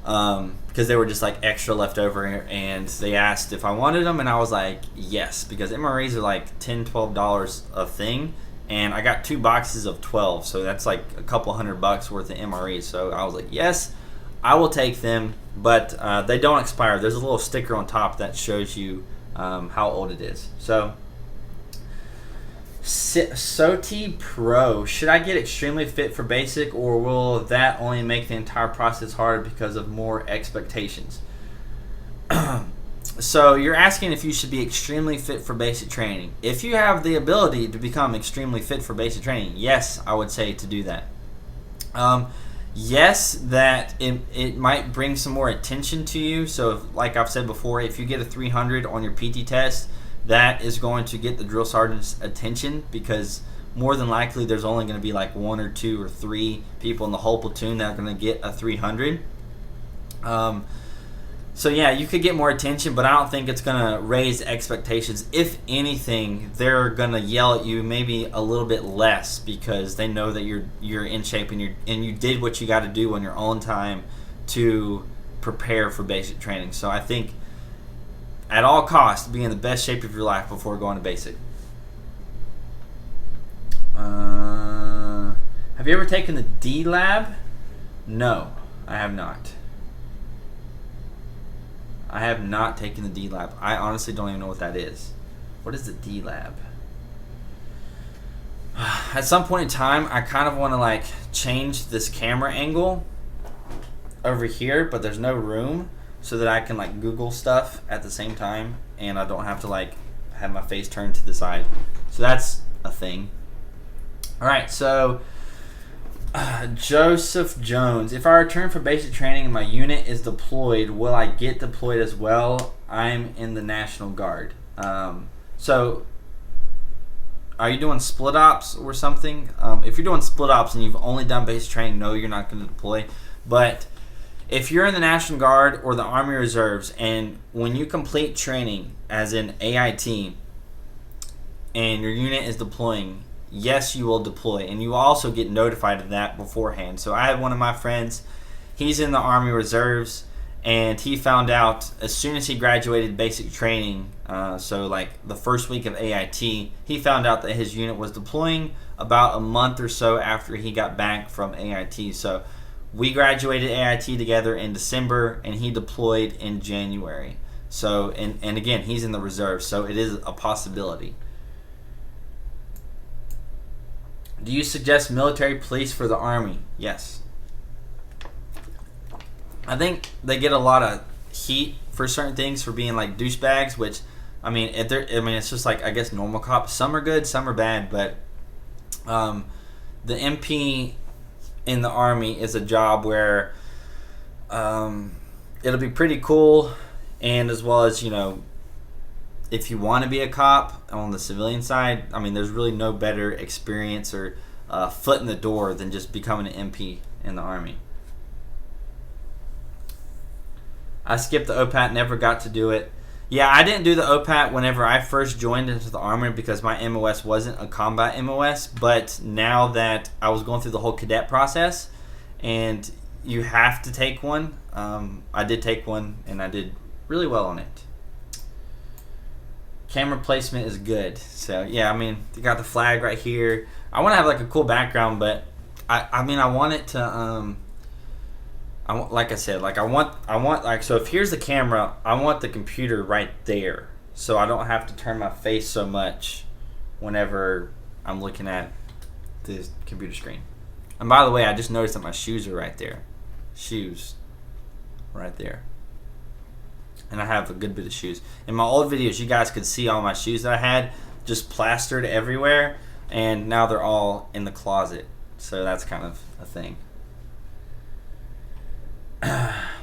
because they were just like extra left over, and they asked if I wanted them, and I was like yes, because MREs are like $10-12 a thing. And I got 2 boxes of 12, so that's like a couple $100 worth of MREs. So I was like, yes, I will take them, but they don't expire. There's a little sticker on top that shows you how old it is. So, SOTI Pro, should I get extremely fit for basic, or will that only make the entire process harder because of more expectations? So you're asking if you should be extremely fit for basic training. If you have the ability to become extremely fit for basic training, yes, I would say to do that. Yes, that it might bring some more attention to you. So if, like I've said before, if you get a 300 on your PT test, that is going to get the drill sergeant's attention, because more than likely there's only going to be like 1 or 2 or 3 people in the whole platoon that are going to get a 300. So yeah, you could get more attention, but I don't think it's going to raise expectations. If anything, they're going to yell at you maybe a little bit less, because they know that you're in shape and you did what you got to do on your own time to prepare for basic training. So I think at all costs, be in the best shape of your life before going to basic. Have you ever taken the D-Lab? No, I have not. I have not taken the D-Lab. I honestly don't even know what that is. What is the D-Lab? At some point in time, I kind of want to like change this camera angle over here, but there's no room, so that I can like Google stuff at the same time, and I don't have to like have my face turned to the side. So that's a thing. All right, so Joseph Jones, if I return for basic training and my unit is deployed, will I get deployed as well? I'm in the National Guard. So are you doing split ops or something? If you're doing split ops and you've only done basic training, no, you're not going to deploy. But if you're in the National Guard or the Army Reserves, and when you complete training as an AIT and your unit is deploying, yes, you will deploy, and you will also get notified of that beforehand. So I had one of my friends, he's in the Army Reserves, and he found out as soon as he graduated basic training, so like the first week of AIT, he found out that his unit was deploying about a month or so after he got back from AIT. So we graduated AIT together in December, and he deployed in January. So, and again, he's in the reserve, so it is a possibility. Do you suggest military police for the Army? Yes. I think they get a lot of heat for certain things for being like douchebags, which, I mean, it's just like, I guess, normal cops. Some are good, some are bad, but the MP in the Army is a job where it'll be pretty cool, and as well as, you know, if you want to be a cop on the civilian side, I mean, there's really no better experience or foot in the door than just becoming an MP in the Army. I skipped the OPAT, never got to do it. Yeah, I didn't do the OPAT whenever I first joined into the Army because my MOS wasn't a combat MOS, but now that I was going through the whole cadet process and you have to take one, I did take one and I did really well on it. Camera placement is good. So yeah, I mean, you got the flag right here. I want to have like a cool background, but I mean, I want it to like I said, like I want like, so if here's the camera, I want the computer right there, so I don't have to turn my face so much whenever I'm looking at the computer screen. And by the way, I just noticed that my shoes are right there. Shoes right there. And I have a good bit of shoes. In my old videos, you guys could see all my shoes that I had just plastered everywhere, and now they're all in the closet. So that's kind of a thing.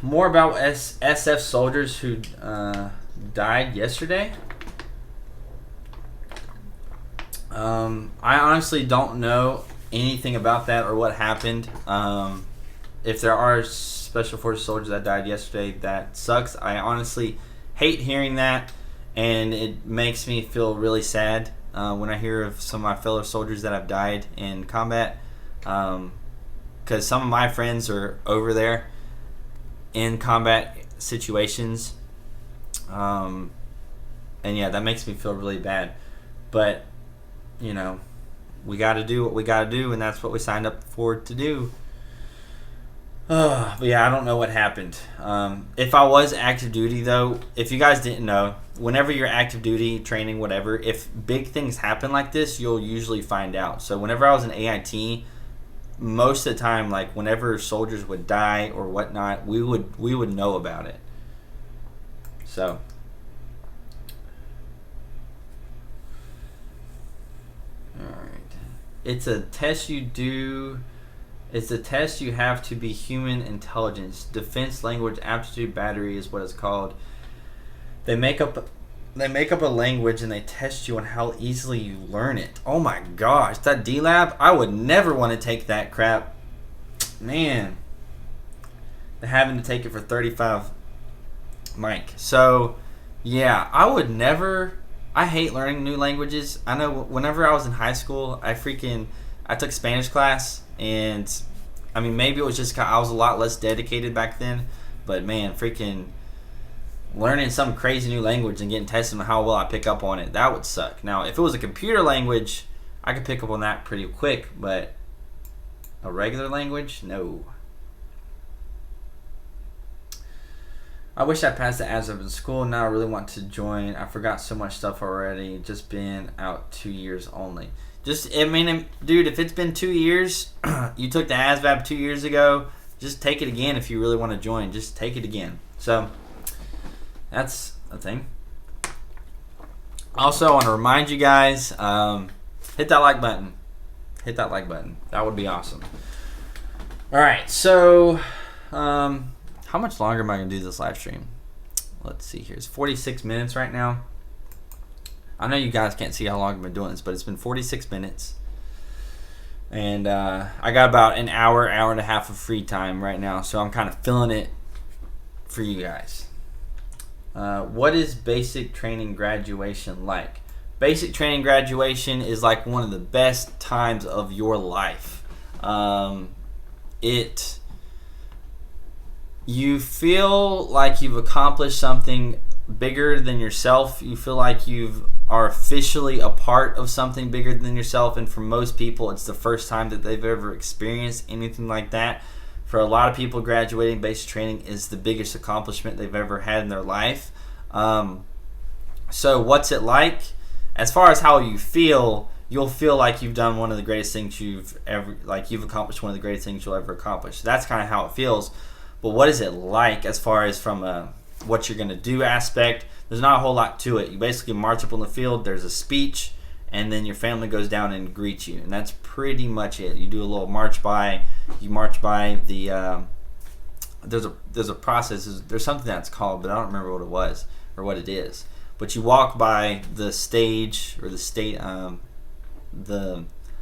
More about SF soldiers who died yesterday. I honestly don't know anything about that or what happened. If there are Special Forces soldiers that died yesterday, that sucks. I honestly hate hearing that, and it makes me feel really sad when I hear of some of my fellow soldiers that have died in combat, because some of my friends are over there in combat situations, and yeah, that makes me feel really bad. But you know, we got to do what we got to do, and that's what we signed up for to do. But yeah, I don't know what happened. If I was active duty, though, if you guys didn't know, whenever you're active duty, training, whatever, if big things happen like this, you'll usually find out. So whenever I was in AIT, most of the time, like whenever soldiers would die or whatnot, we would know about it. So. Alright. It's a test you do. It's a test you have to be human intelligence. Defense Language Aptitude Battery is what it's called. They make up a language and they test you on how easily you learn it. Oh my gosh, that D-Lab, I would never want to take that crap. Man. Having to take it for 35 Mike. So, yeah, I would never. I hate learning new languages. I know whenever I was in high school, I took Spanish class, and I mean maybe it was just I was a lot less dedicated back then, but man, freaking learning some crazy new language and getting tested on how well I pick up on it, that would suck. Now, if it was a computer language, I could pick up on that pretty quick, but a regular language, no. I wish I passed the ASVAB in school. Now I really want to join. I forgot so much stuff already. Just been out 2 years only. Dude, if it's been 2 years, you took the ASVAB 2 years ago, just take it again if you really want to join. Just take it again. So, that's a thing. Also, I want to remind you guys, hit that like button. Hit that like button. That would be awesome. All right, so how much longer am I going to do this live stream? Let's see here. It's 46 minutes right now. I know you guys can't see how long I've been doing this, but it's been 46 minutes. And I got about an hour and a half of free time right now, so I'm kind of filling it for you guys. What is basic training graduation like? Basic training graduation is like one of the best times of your life. You feel like you've accomplished something bigger than yourself. You feel like you are officially a part of something bigger than yourself, and for most people it's the first time that they've ever experienced anything like that. For a lot of people, graduating basic training is the biggest accomplishment they've ever had in their life. So what's it like? As far as how you feel, you'll feel like you've done one of the greatest things you've accomplished one of the greatest things you'll ever accomplish. That's kind of how it feels. But what is it like as far as from what you're going to do aspect? There's not a whole lot to it. You basically march up on the field, there's a speech, and then your family goes down and greets you. And that's pretty much it. You do a little march by. You march by the there's a process. There's something that's called, but I don't remember what it was or what it is. But you walk by the stage or the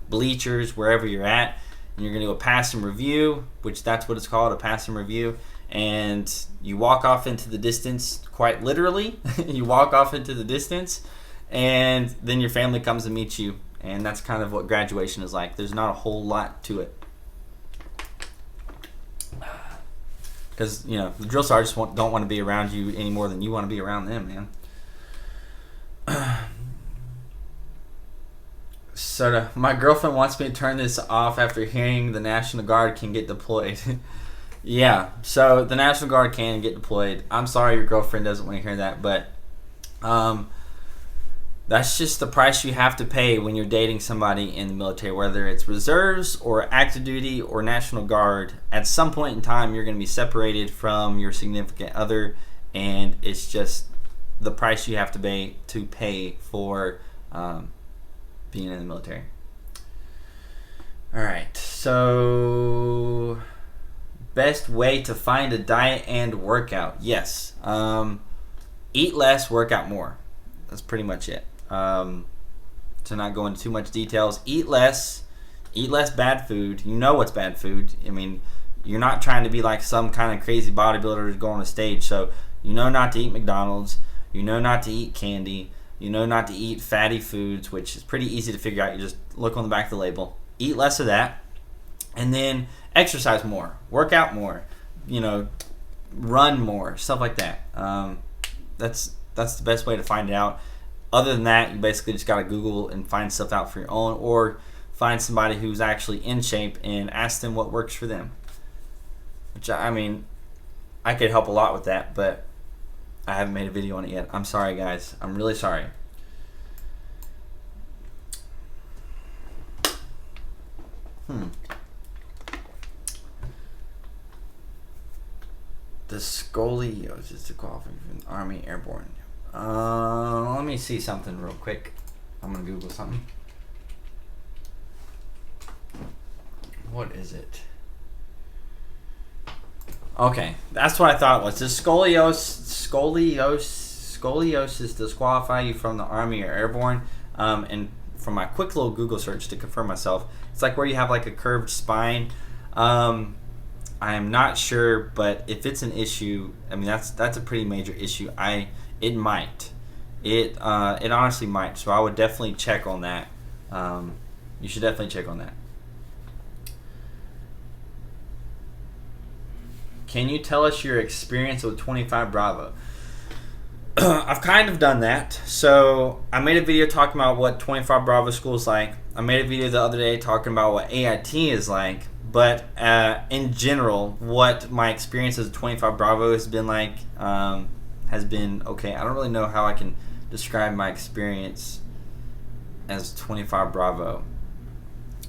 bleachers, wherever you're at, and you're going to do a pass and review, which that's what it's called, a pass and review. And you walk off into the distance, quite literally. You walk off into the distance, and then your family comes and meets you. And that's kind of what graduation is like. There's not a whole lot to it. Because, the drill sergeants don't want to be around you any more than you want to be around them, man. So my girlfriend wants me to turn this off after hearing the National Guard can get deployed. Yeah, so the National Guard can get deployed. I'm sorry your girlfriend doesn't want to hear that, but that's just the price you have to pay when you're dating somebody in the military, whether it's reserves or active duty or National Guard. At some point in time, you're going to be separated from your significant other, and it's just the price you have to pay for being in the military. All right, so best way to find a diet and workout. Yes, eat less, work out more. That's pretty much it. To not go into too much details, eat less bad food. You know what's bad food. I mean, you're not trying to be like some kind of crazy bodybuilder to go on a stage, so you know not to eat McDonald's. You know not to eat candy. You know not to eat fatty foods, which is pretty easy to figure out. You just look on the back of the label. Eat less of that. And then exercise more. Work out more. Run more. Stuff like that. That's the best way to find it out. Other than that, you basically just got to Google and find stuff out for your own, or find somebody who's actually in shape and ask them what works for them. which I mean, I could help a lot with that, but I haven't made a video on it yet. I'm sorry, guys. I'm really sorry. The scoliosis to qualify for the Army Airborne. Let me see something real quick. I'm gonna Google something. What is it? Okay, that's what I thought it was. Does scoliosis disqualify you from the Army or Airborne? And from my quick little Google search to confirm myself, it's like where you have like a curved spine. I am not sure, but if it's an issue, I mean that's a pretty major issue. It might. It honestly might. So I would definitely check on that. You should definitely check on that. Can you tell us your experience with 25 Bravo? I've kind of done that. So I made a video talking about what 25 Bravo school is like. I made a video the other day talking about what AIT is like. But in general, what my experience as 25 Bravo has been like has been okay. I don't really know how I can describe my experience as 25 Bravo.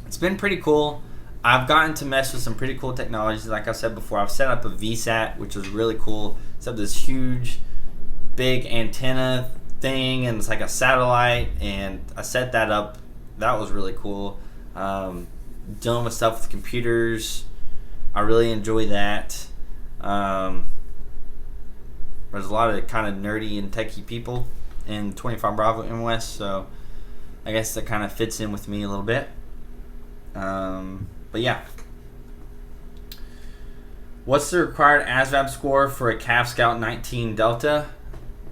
It's been pretty cool. I've gotten to mess with some pretty cool technologies. Like I said before, I've set up a VSAT, which was really cool. Set up this huge, big antenna thing, and it's like a satellite, and I set that up. That was really cool. Dealing with stuff with computers, I really enjoy that. There's a lot of kind of nerdy and techie people in 25 Bravo MOS, so I guess that kind of fits in with me a little bit. But yeah. What's the required ASVAB score for a Cav Scout 19 Delta?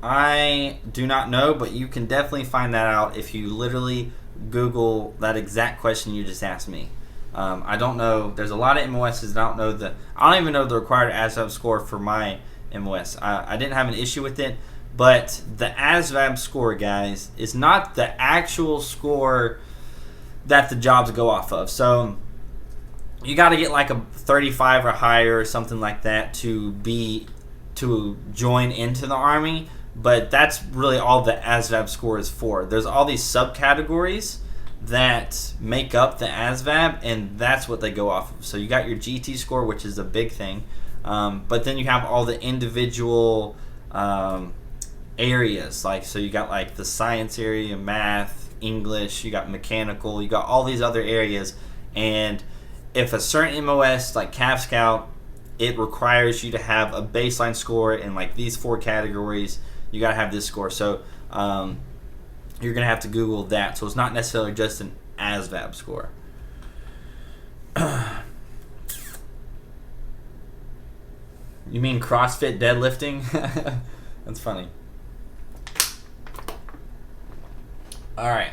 I do not know, but you can definitely find that out if you literally Google that exact question you just asked me. I don't know. There's a lot of MOSs that I don't even know the required ASVAB score for my MOS. I didn't have an issue with it, but the ASVAB score, guys, is not the actual score that the jobs go off of. So you got to get like a 35 or higher or something like that to join into the Army. But that's really all the ASVAB score is for. There's all these subcategories that make up the ASVAB, and that's what they go off of. So you got your GT score, which is a big thing, but then you have all the individual areas. Like, so you got like the science area, math, English, you got mechanical, you got all these other areas, and if a certain MOS like Cav Scout, it requires you to have a baseline score in like these 4 categories. You gotta have this score. So you're gonna have to Google that. So it's not necessarily just an ASVAB score. You mean CrossFit deadlifting? That's funny. All right.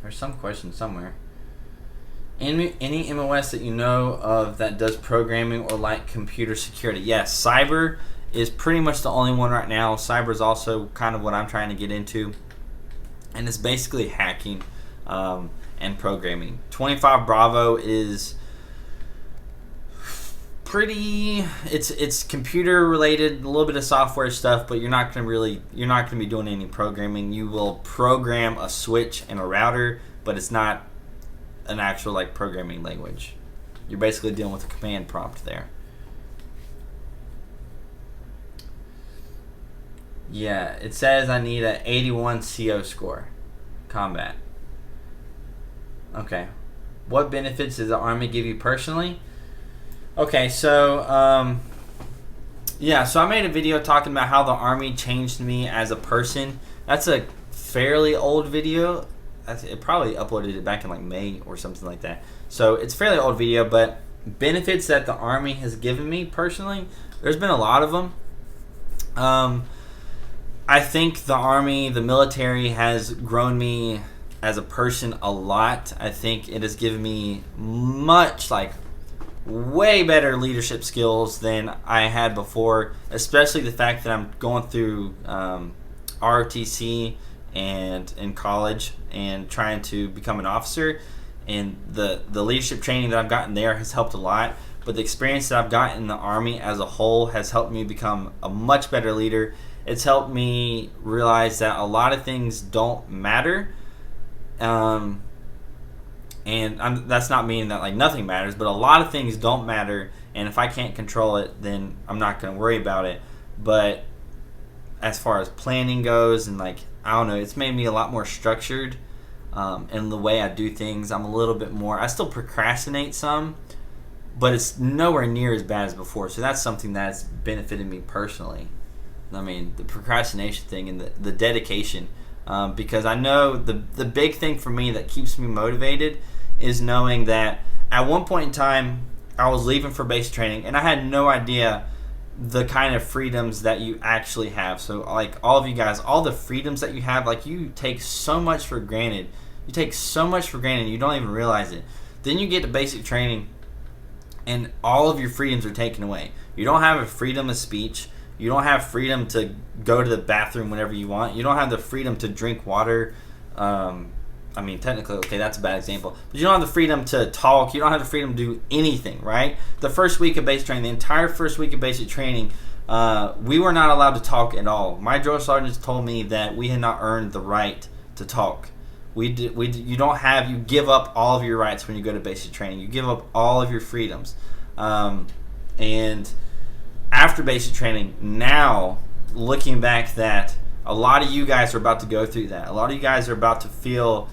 There's some question somewhere. Any MOS that you know of that does programming or like computer security? Yes, cyber is pretty much the only one right now. Cyber is also kind of what I'm trying to get into, and it's basically hacking and programming. 25 Bravo is it's computer related, a little bit of software stuff, but you're not going to be doing any programming. You will program a switch and a router, but it's not an actual like programming language. You're basically dealing with a command prompt there. Yeah, it says I need an 81 CO score. Combat. Okay. What benefits does the Army give you personally? Okay, so so I made a video talking about how the Army changed me as a person. That's a fairly old video. It probably uploaded it back in like May or something like that. So it's a fairly old video, but benefits that the Army has given me personally, there's been a lot of them. I think the Army, the military, has grown me as a person a lot. I think it has given me way better leadership skills than I had before, especially the fact that I'm going through ROTC and in college and trying to become an officer. and the leadership training that I've gotten there has helped a lot. But the experience that I've gotten in the Army as a whole has helped me become a much better leader. It's helped me realize that a lot of things don't matter. And that's not meaning that like nothing matters, but a lot of things don't matter. And if I can't control it, then I'm not going to worry about it. But as far as planning goes, and like, I don't know, it's made me a lot more structured in the way I do things. I'm a little bit more, I still procrastinate some, but it's nowhere near as bad as before. So that's something that's benefited me personally. I mean, the procrastination thing and the dedication. Because I know the big thing for me that keeps me motivated is knowing that at one point in time, I was leaving for basic training, and I had no idea the kind of freedoms that you actually have. So, like, all of you guys, all the freedoms that you have, like, you take so much for granted. You take so much for granted, you don't even realize it. Then you get to basic training, and all of your freedoms are taken away. You don't have a freedom of speech. You don't have freedom to go to the bathroom whenever you want. You don't have the freedom to drink water. I mean, technically, okay, that's a bad example. But you don't have the freedom to talk. You don't have the freedom to do anything, right? The first week of basic training, the entire first week of basic training, we were not allowed to talk at all. My drill sergeants told me that we had not earned the right to talk. You give up all of your rights when you go to basic training. You give up all of your freedoms. And after basic training, now, looking back, that a lot of you guys are about to go through that. A lot of you guys are about to feel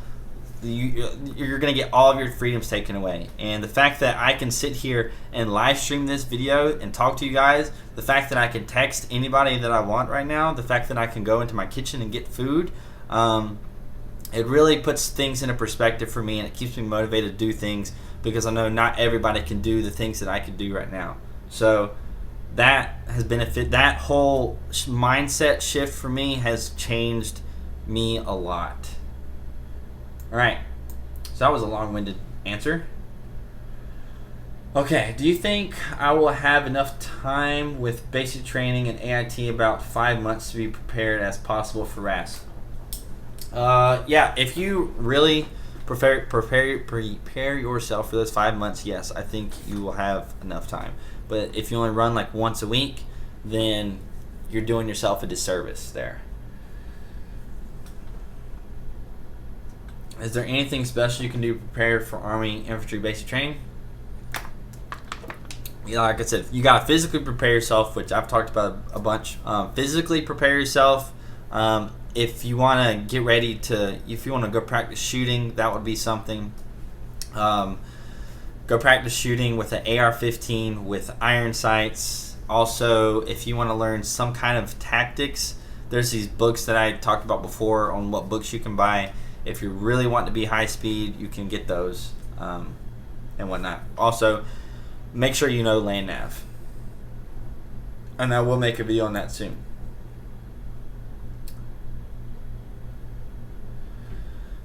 you're going to get all of your freedoms taken away. And the fact that I can sit here and live stream this video and talk to you guys, the fact that I can text anybody that I want right now, the fact that I can go into my kitchen and get food, it really puts things into perspective for me, and it keeps me motivated to do things, because I know not everybody can do the things that I can do right now. So that has that whole mindset shift for me has changed me a lot. All right, so that was a long-winded answer. Okay, do you think I will have enough time with basic training and AIT, about 5 months, to be prepared as possible for RAS? Yeah, if you really prepare yourself for those 5 months, yes, I think you will have enough time. But if you only run like once a week, then you're doing yourself a disservice there. Is there anything special you can do to prepare for Army Infantry basic training? Yeah, like I said, you got to physically prepare yourself, which I've talked about a bunch. Physically prepare yourself. If you want to get ready if you want to go practice shooting, that would be something. Go practice shooting with an AR-15 with iron sights. Also, if you want to learn some kind of tactics, there's these books that I talked about before on what books you can buy. If you really want to be high speed, you can get those and whatnot. Also, make sure you know land nav. And I will make a video on that soon.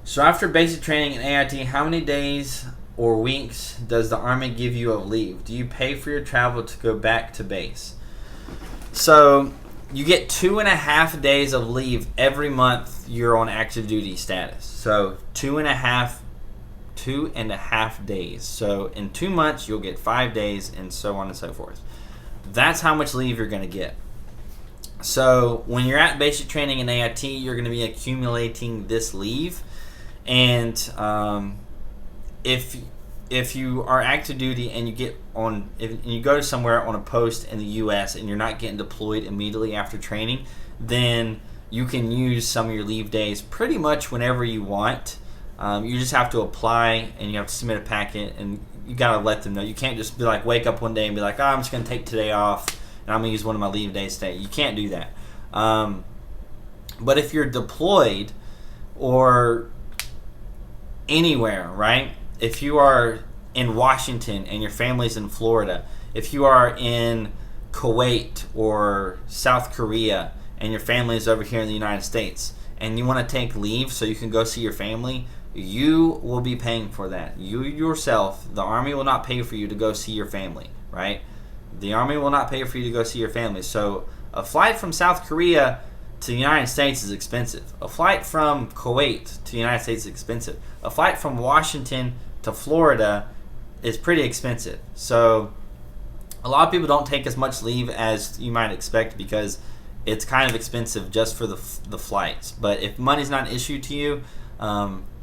So after basic training and AIT, how many days or weeks does the Army give you of leave? Do you pay for your travel to go back to base? So you get 2.5 days of leave every month you're on active duty status. So 2.5 days. So in 2 months you'll get 5 days, and so on and so forth. That's how much leave you're going to get. So when you're at basic training and AIT, you're going to be accumulating this leave. And if you are active duty and if you go to somewhere on a post in the U.S. and you're not getting deployed immediately after training, then you can use some of your leave days pretty much whenever you want. You just have to apply, and you have to submit a packet, and you gotta let them know. You can't just be like, wake up one day and be like, I'm just gonna take today off and I'm gonna use one of my leave days today. You can't do that. But if you're deployed or anywhere, right? If you are in Washington and your family's in Florida, if you are in Kuwait or South Korea and your family is over here in the United States, and you want to take leave so you can go see your family, you will be paying for that. You yourself, the Army will not pay for you to go see your family, right? The Army will not pay for you to go see your family. So a flight from South Korea to the United States is expensive. A flight from Kuwait to the United States is expensive. A flight from Washington to to Florida is pretty expensive. So a lot of people don't take as much leave as you might expect because it's kind of expensive just for the flights. But if money's not an issue to you,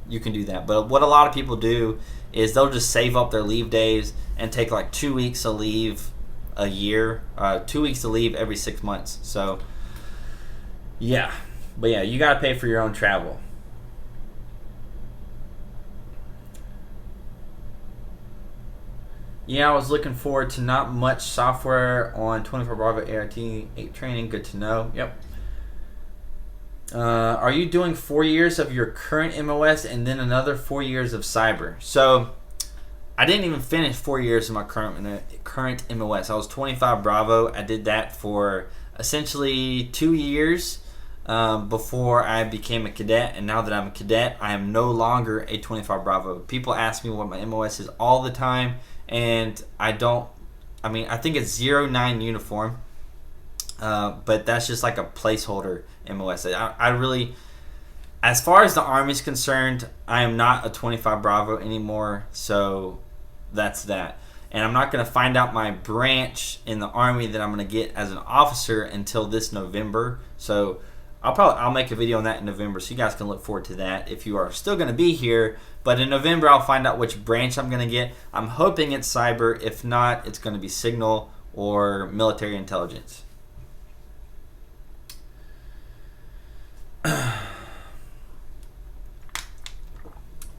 you can do that. But what a lot of people do is they'll just save up their leave days and take like 2 weeks of leave a year, 2 weeks of leave every 6 months. So yeah, but yeah, you gotta pay for your own travel. Yeah, I was looking forward to not much software on 24 Bravo ART 8 training. Good to know. Yep. Are you doing 4 years of your current MOS and then another 4 years of cyber? So I didn't even finish 4 years of my current MOS. I was 25 Bravo. I did that for essentially 2 years before I became a cadet. And now that I'm a cadet, I am no longer a 25 Bravo. People ask me what my MOS is all the time. And I think it's 09 uniform, but that's just like a placeholder MOS. I really, as far as the Army's concerned, I am not a 25 Bravo anymore, so that's that. And I'm not going to find out my branch in the Army that I'm going to get as an officer until this November. So I'll make a video on that in November, so you guys can look forward to that if you are still going to be here. But in November, I'll find out which branch I'm going to get. I'm hoping it's cyber. If not, it's going to be signal or military intelligence.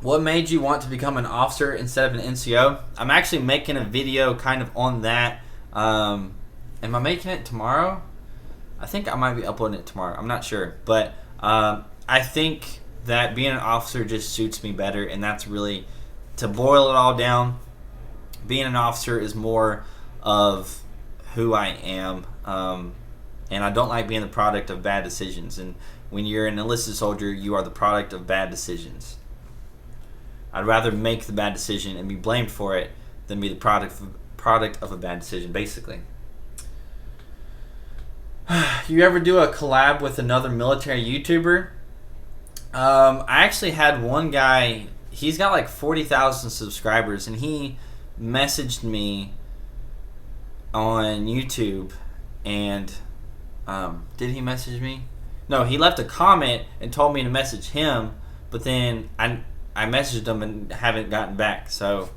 What made you want to become an officer instead of an NCO? I'm actually making a video kind of on that. Am I making it tomorrow? I think I might be uploading it tomorrow. I'm not sure. But I think that being an officer just suits me better, and that's really, to boil it all down, being an officer is more of who I am, and I don't like being the product of bad decisions. And when you're an enlisted soldier, you are the product of bad decisions. I'd rather make the bad decision and be blamed for it than be the product of a bad decision, basically. You ever do a collab with another military YouTuber? I actually had one guy, he's got like 40,000 subscribers, and he messaged me on YouTube, and did he message me? No, he left a comment and told me to message him, but then I messaged him and haven't gotten back, so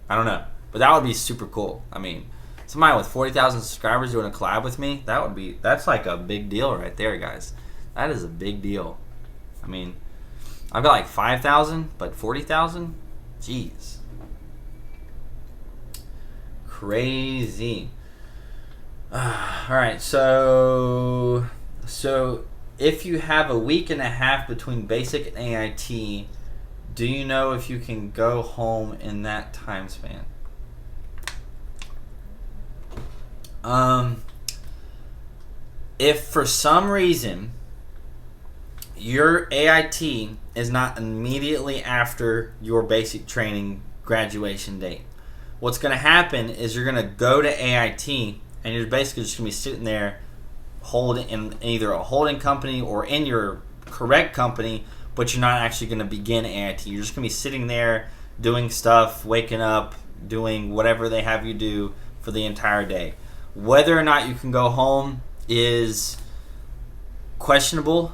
I don't know. But that would be super cool. I mean, somebody with 40,000 subscribers doing a collab with me, that's like a big deal right there, guys. That is a big deal. I mean, I've got like 5,000, but 40,000? Jeez. Crazy. Alright, so if you have a week and a half between basic and AIT, do you know if you can go home in that time span? If for some reason your AIT is not immediately after your basic training graduation date, what's going to happen is you're going to go to AIT and you're basically just going to be sitting there holding in either a holding company or in your correct company, but you're not actually going to begin AIT. You're just going to be sitting there doing stuff, waking up, doing whatever they have you do for the entire day. Whether or not you can go home is questionable.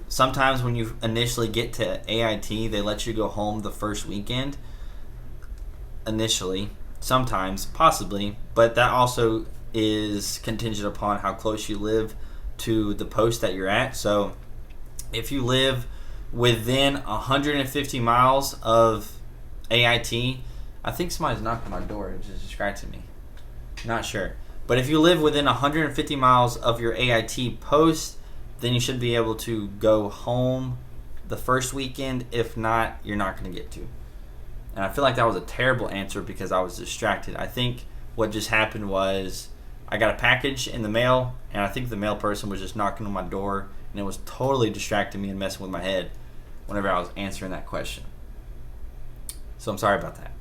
Sometimes when you initially get to AIT, they let you go home the first weekend. Initially, sometimes, possibly, but that also is contingent upon how close you live to the post that you're at. So if you live within 150 miles of AIT, I think somebody's knocking on my door. It's just distracting me. Not sure. But if you live within 150 miles of your AIT post, then you should be able to go home the first weekend. If not, you're not going to get to. And I feel like that was a terrible answer because I was distracted. I think what just happened was I got a package in the mail, and I think the mail person was just knocking on my door, and it was totally distracting me and messing with my head whenever I was answering that question. So I'm sorry about that.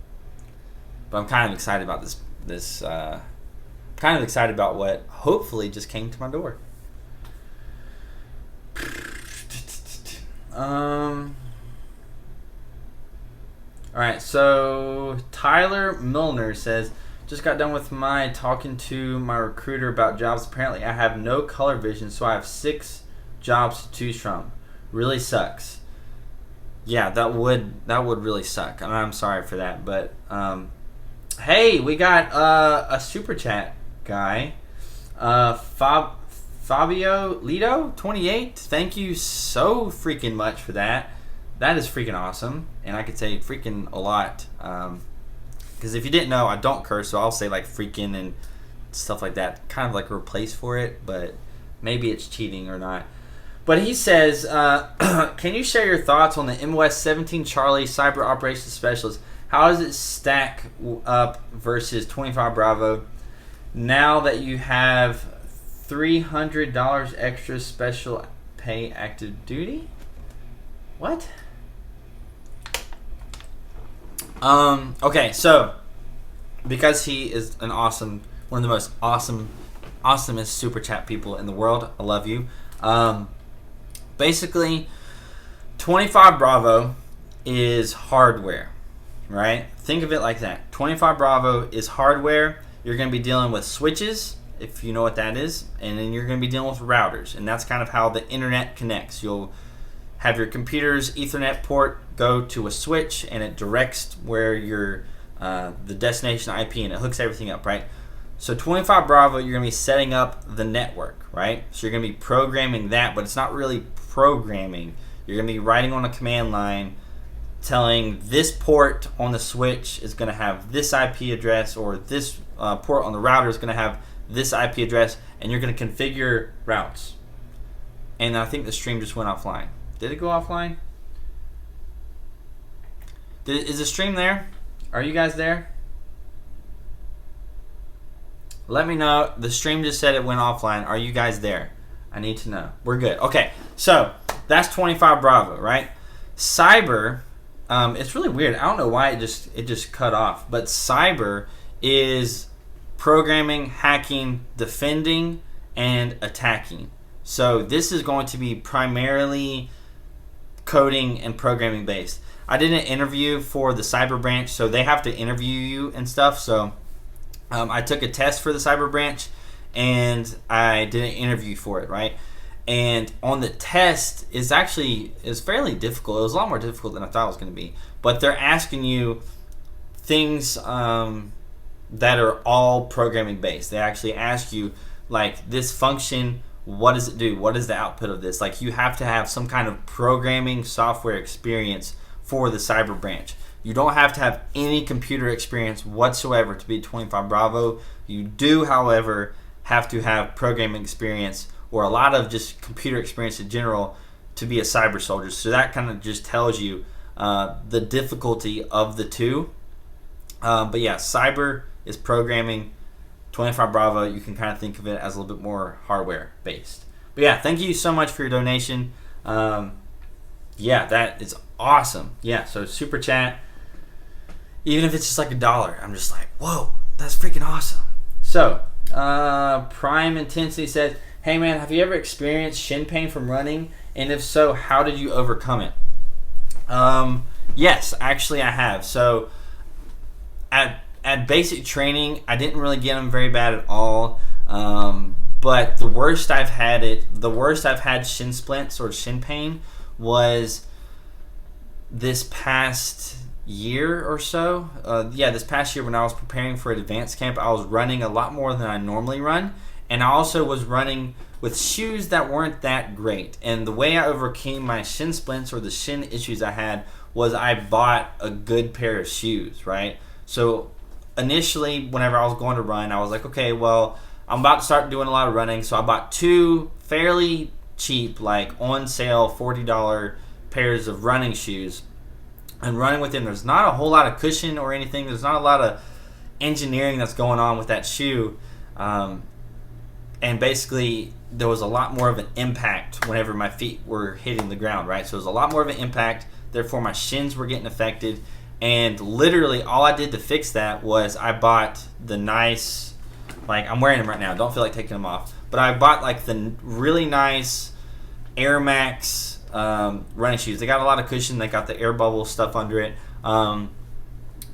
But I'm kind of excited about this kind of excited about what hopefully just came to my door. All right, so Tyler Milner says, just got done with my talking to my recruiter about jobs. Apparently, I have no color vision, so I have 6 jobs to choose from. Really sucks. Yeah, that would really suck. I'm sorry for that, but hey, we got a super chat guy, Fabio Lido 28. Thank you so freaking much for that. That is freaking awesome, and I could say freaking a lot. Because if you didn't know, I don't curse, so I'll say like freaking and stuff like that, kind of like a replace for it. But maybe it's cheating or not. But he says, can you share your thoughts on the MOS 17 Charlie Cyber Operations Specialist? How does it stack up versus 25 Bravo? Now that you have $300 extra special pay active duty? What? Okay, so because he is one of the most awesomest super chat people in the world, I love you. Basically, 25 Bravo is hardware, right? Think of it like that. 25 Bravo is hardware. You're going to be dealing with switches, if you know what that is, and then you're going to be dealing with routers, and that's kind of how the internet connects. You'll have your computer's Ethernet port go to a switch, and it directs where your the destination IP, and it hooks everything up, right? So 25 Bravo, you're going to be setting up the network, right? So you're going to be programming that, but it's not really programming. You're going to be writing on a command line telling this port on the switch is going to have this IP address, or this port on the router is going to have this IP address, and you're going to configure routes. And I think the stream just went offline. Did it go offline? Is the stream there? Are you guys there? Let me know. The stream just said it went offline. Are you guys there? I need to know. We're good. Okay, so that's 25 Bravo, right? Cyber, it's really weird. I don't know why it just cut off. But cyber is programming, hacking, defending, and attacking. So this is going to be primarily coding and programming based. I did an interview for the cyber branch, so they have to interview you and stuff. So I took a test for the cyber branch, and I did an interview for it, right? And on the test, it's fairly difficult. It was a lot more difficult than I thought it was going to be. But they're asking you things that are all programming based. They actually ask you, like, this function, what does it do? What is the output of this? Like, you have to have some kind of programming software experience for the cyber branch. You don't have to have any computer experience whatsoever to be 25 Bravo. You do, however, have to have programming experience, or a lot of just computer experience in general, to be a cyber soldier. So that kind of just tells you the difficulty of the two. But yeah, cyber is programming. 25 Bravo, you can kind of think of it as a little bit more hardware based. But yeah, thank you so much for your donation. Yeah, that is awesome. Yeah, so super chat. Even if it's just like $1, I'm just like, whoa, that's freaking awesome. So, Prime Intensity says, hey man, have you ever experienced shin pain from running? And if so, how did you overcome it? Yes, actually I have. So, at basic training, I didn't really get them very bad at all. But the worst I've had shin splints or shin pain was this past year or so. This past year when I was preparing for advanced camp, I was running a lot more than I normally run, and I also was running with shoes that weren't that great. And the way I overcame my shin splints or the shin issues I had was I bought a good pair of shoes, right? So initially, whenever I was going to run, I was like, okay, well, I'm about to start doing a lot of running, so I bought 2 fairly cheap, like on sale, $40 pairs of running shoes. And running with them, there's not a whole lot of cushion or anything. There's not a lot of engineering that's going on with that shoe. And basically, there was a lot more of an impact whenever my feet were hitting the ground, right? So it was a lot more of an impact. Therefore, my shins were getting affected. And literally, all I did to fix that was I bought the nice, like, I'm wearing them right now. Don't feel like taking them off. But I bought, like, the really nice Air Max running shoes. They got a lot of cushion. They got the air bubble stuff under it.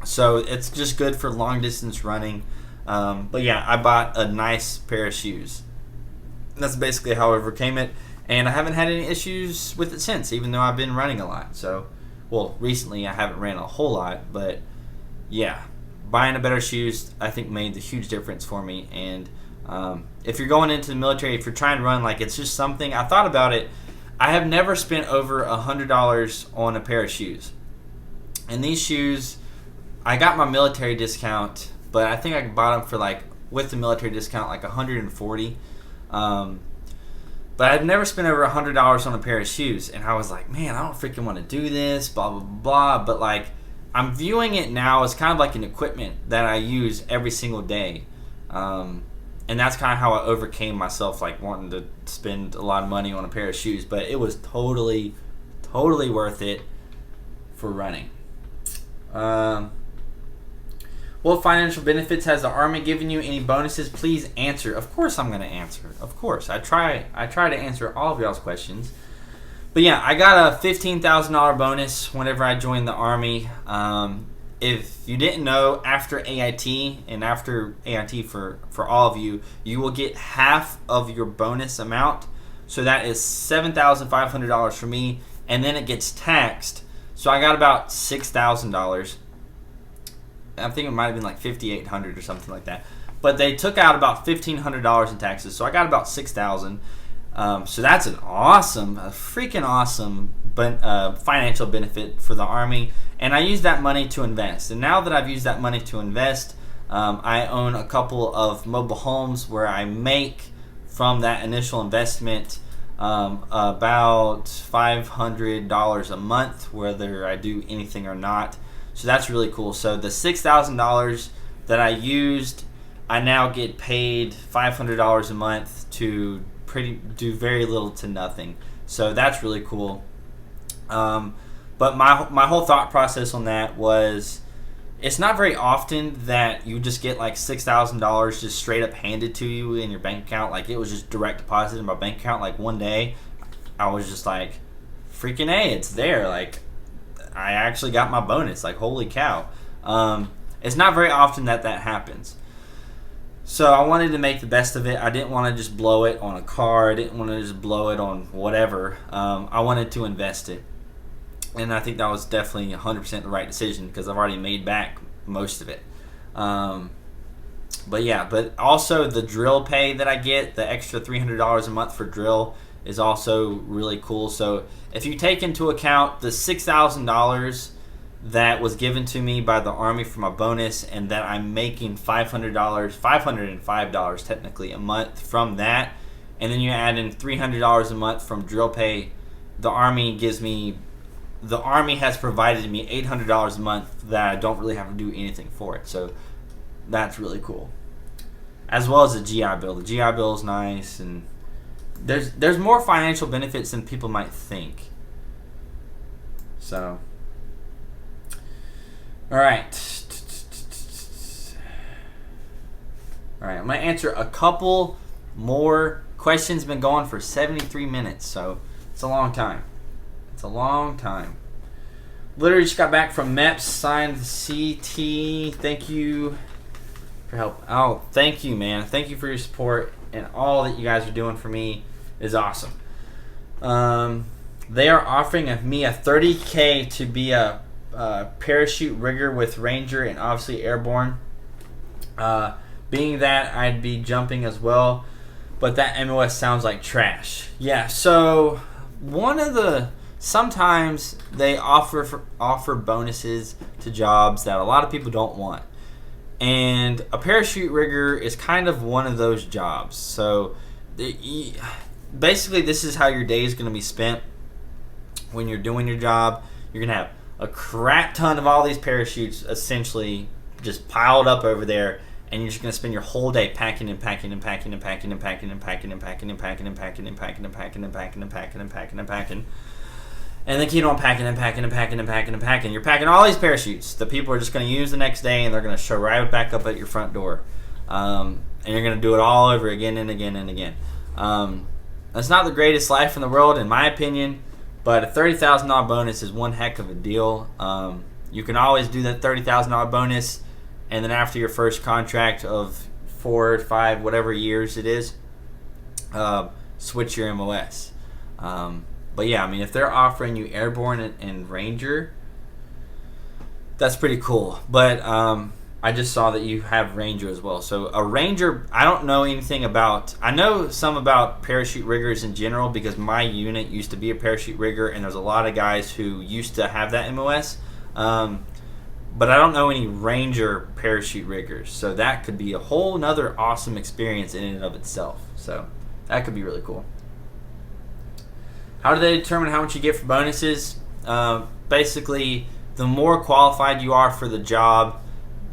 So it's just good for long distance running. But yeah, I bought a nice pair of shoes. That's basically how I overcame it, and I haven't had any issues with it since, even though I've been running a lot. So, well, recently I haven't ran a whole lot, but yeah, buying a better shoes I think made the huge difference for me. And if you're going into the military, if you're trying to run, like, it's just something I thought about it. I have never spent over $100 on a pair of shoes, and these shoes, I got my military discount, but I think I bought them for, like, with the military discount, like 140. But I've never spent over $100 on a pair of shoes, and I was like, man, I don't freaking want to do this, blah blah blah. But like, I'm viewing it now as kind of like an equipment that I use every single day, and that's kind of how I overcame myself, like wanting to spend a lot of money on a pair of shoes. But it was totally worth it for running. What financial benefits has the Army given you? Any bonuses? Please answer. Of course I'm going to answer. Of course. I try to answer all of y'all's questions. But yeah, I got a $15,000 bonus whenever I joined the Army. If you didn't know, after AIT, and after AIT for all of you, you will get half of your bonus amount. So that is $7,500 for me, and then it gets taxed. So I got about $6,000. I think it might have been like $5,800 or something like that. But they took out about $1,500 in taxes, so I got about $6,000. So that's a freaking awesome financial benefit for the Army. And I used that money to invest. And now that I've used that money to invest, I own a couple of mobile homes where I make from that initial investment about $500 a month, whether I do anything or not. So that's really cool. So the $6,000 that I used, I now get paid $500 a month to do very little to nothing. So that's really cool. But my whole thought process on that was, it's not very often that you just get like $6,000 just straight up handed to you in your bank account. Like, it was just direct deposit in my bank account. Like, one day I was just like, freaking A, it's there. Like, I actually got my bonus. Like, holy cow. It's not very often that happens. So I wanted to make the best of it. I didn't want to just blow it on a car. I didn't want to just blow it on whatever. I wanted to invest it. And I think that was definitely 100% the right decision, because I've already made back most of it. But yeah, but also the drill pay that I get, the extra $300 a month for drill, is also really cool. So if you take into account the $6,000 that was given to me by the Army for my bonus, and that I'm making $505 technically a month from that, and then you add in $300 a month from drill pay, the Army has provided me $800 a month that I don't really have to do anything for it. So that's really cool. As well as the GI Bill. The GI Bill is nice, and there's more financial benefits than people might think. So, all right, I'm gonna answer a couple more questions. Been going for 73 minutes, so it's a long time. Literally just got back from MEPS, signed CT. Thank you for help. Oh, thank you, man. Thank you for your support, and all that you guys are doing for me is awesome. They are offering me a $30K to be a parachute rigger with Ranger and obviously Airborne. Being that I'd be jumping as well, but that MOS sounds like trash. Yeah, so sometimes they offer bonuses to jobs that a lot of people don't want. And a parachute rigger is kind of one of those jobs. So basically, this is how your day is going to be spent when you're doing your job. You're going to have a crap ton of all these parachutes essentially just piled up over there, and you're just going to spend your whole day packing and packing and packing and packing and packing and packing and packing and packing and packing and packing and packing and packing and packing and packing and packing. And then keep on packing and packing and packing and packing and packing. You're packing all these parachutes that people are just going to use the next day, and they're going to show right back up at your front door. And you're going to do it all over again and again and again. It's not the greatest life in the world, in my opinion, but a $30,000 bonus is one heck of a deal. You can always do that $30,000 bonus, and then after your first contract of 4 or 5, whatever years it is, switch your MOS. But yeah, I mean, if they're offering you Airborne and Ranger, that's pretty cool. But I just saw that you have Ranger as well. So a Ranger, I don't know anything about. I know some about parachute riggers in general because my unit used to be a parachute rigger, and there's a lot of guys who used to have that MOS. But I don't know any Ranger parachute riggers. So that could be a whole nother awesome experience in and of itself. So that could be really cool. How do they determine how much you get for bonuses? Basically, the more qualified you are for the job,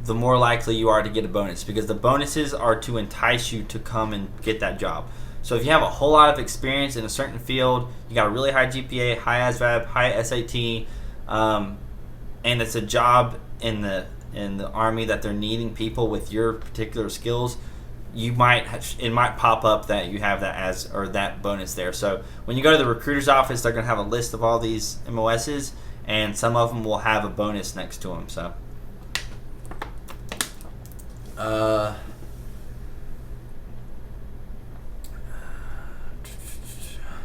the more likely you are to get a bonus, because the bonuses are to entice you to come and get that job. So if you have a whole lot of experience in a certain field, you got a really high GPA, high ASVAB, high SAT, and it's a job in the Army that they're needing people with your particular skills, it might pop up that you have that bonus there. So when you go to the recruiter's office, they're going to have a list of all these MOSs, and some of them will have a bonus next to them. So all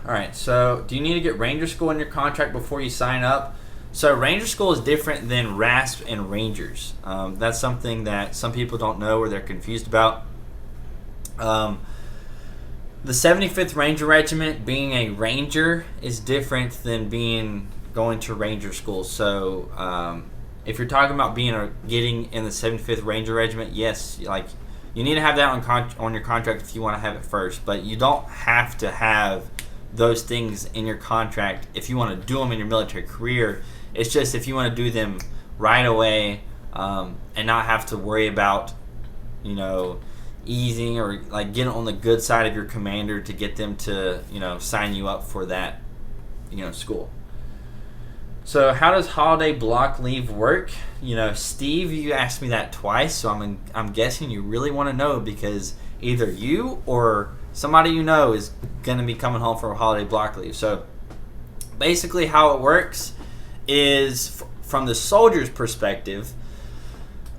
right, so do you need to get Ranger School in your contract before you sign up? So Ranger School is different than RASP and Rangers. That's something that some people don't know or they're confused about. The 75th Ranger Regiment, being a Ranger, is different than going to Ranger School. So if you're talking about getting in the 75th Ranger Regiment, yes, like you need to have that on your contract if you want to have it first. But you don't have to have those things in your contract if you want to do them in your military career. It's just if you want to do them right away and not have to worry about, easing or like getting on the good side of your commander to get them to, sign you up for that, school. So how does holiday block leave work? Steve, you asked me that twice, so I'm guessing you really want to know, because either you or somebody is going to be coming home for a holiday block leave. So basically how it works is, from the soldier's perspective,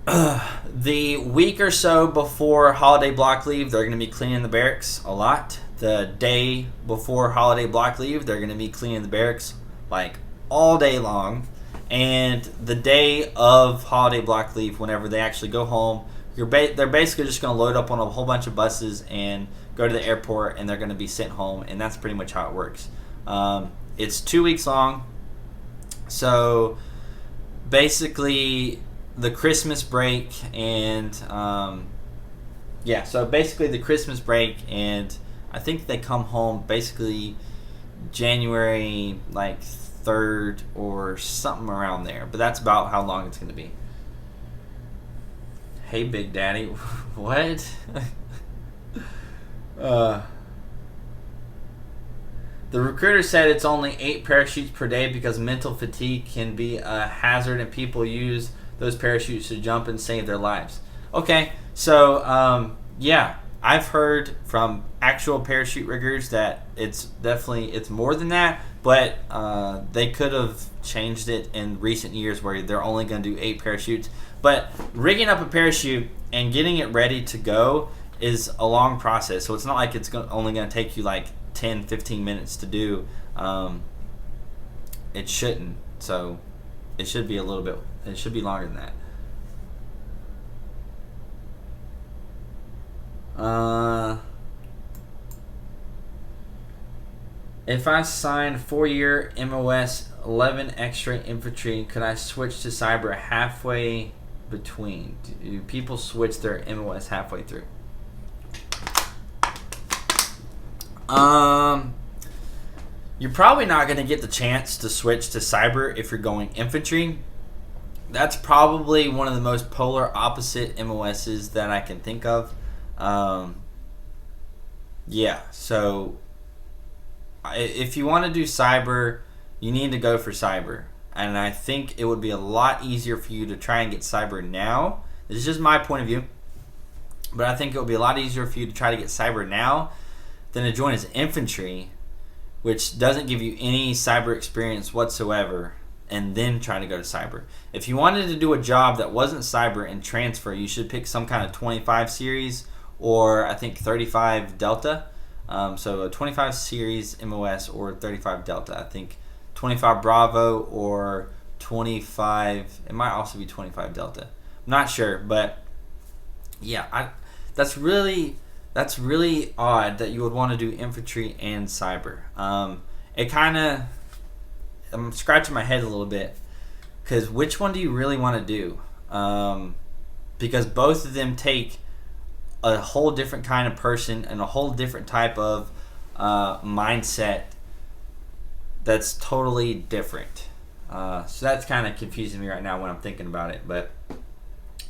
the week or so before holiday block leave, they're going to be cleaning the barracks a lot. The day before holiday block leave, they're going to be cleaning the barracks like all day long. And the day of holiday block leave, whenever they actually go home, they're basically just going to load up on a whole bunch of buses and go to the airport, and they're going to be sent home. And that's pretty much how it works. It's 2 weeks long. So basically the Christmas break and the Christmas break, and I think they come home basically January 3rd or something around there, but that's about how long it's going to be. Hey, Big Daddy. What? The recruiter said it's only 8 parachutes per day because mental fatigue can be a hazard and people use those parachutes to jump and save their lives. Okay, so I've heard from actual parachute riggers that it's more than that, but they could have changed it in recent years where they're only going to do 8 parachutes. But rigging up a parachute and getting it ready to go is a long process, so it's not like it's only going to take you 10, 15 minutes to do. It shouldn't. So it should be it should be longer than that. If I sign 4-year MOS, 11 extra infantry, could I switch to cyber halfway between? Do people switch their MOS halfway through? You're probably not going to get the chance to switch to cyber if you're going infantry. That's probably one of the most polar opposite MOSs that I can think of. So if you want to do cyber, you need to go for cyber. And I think it would be a lot easier for you to try and get cyber now. This is just my point of view. But I think it would be a lot easier for you to try to get cyber now than to join as infantry, which doesn't give you any cyber experience whatsoever. and then try to go to cyber. If you wanted to do a job that wasn't cyber and transfer, you should pick some kind of 25 series or I think 35 Delta. So a 25 series MOS or 35 Delta. I think 25 Bravo or 25. It might also be 25 Delta. I'm not sure, but yeah, that's really odd that you would want to do infantry and cyber. It kind of, I'm scratching my head a little bit because which one do you really want to do? Because both of them take a whole different kind of person and a whole different type of mindset that's totally different. So that's kind of confusing me right now when I'm thinking about it. But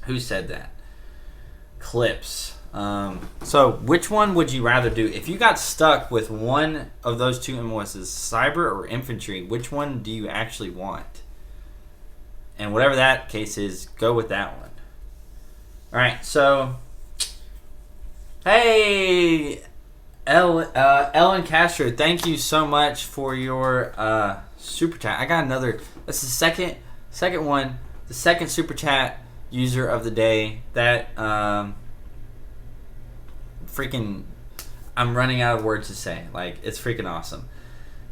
who said that? Clips. So which one would you rather do? If you got stuck with one of those two MOSs, cyber or infantry, which one do you actually want? And whatever that case is, go with that one. All right, so hey, Ellen Castro, thank you so much for your super chat. I got another. That's the second one, the second super chat user of the day. That freaking, I'm running out of words to say. Like, it's freaking awesome.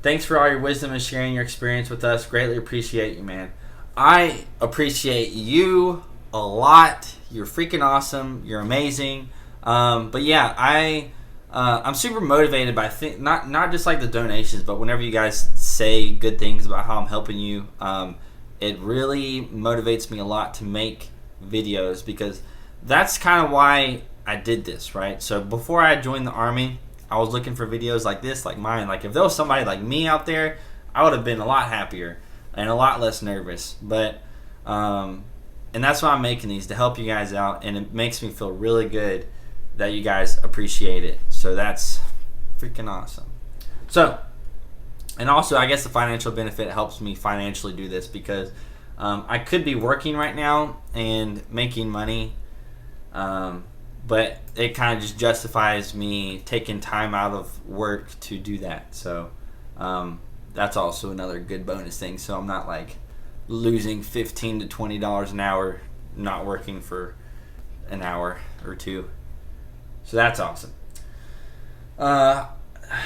Thanks for all your wisdom and sharing your experience with us. Greatly appreciate you, man. I appreciate you a lot. You're freaking awesome. You're amazing. But yeah, I'm super motivated by not just like the donations, but whenever you guys say good things about how I'm helping you, it really motivates me a lot to make videos, because that's kind of why I did this, right? So before I joined the Army, I was looking for videos like this, like mine. Like if there was somebody like me out there, I would have been a lot happier and a lot less nervous. But and that's why I'm making these, to help you guys out, and it makes me feel really good that you guys appreciate it. So that's freaking awesome. So, and also I guess the financial benefit helps me financially do this, because I could be working right now and making money, but it kind of just justifies me taking time out of work to do that. So that's also another good bonus thing. So I'm not like losing $15 to $20 an hour not working for an hour or two. So that's awesome.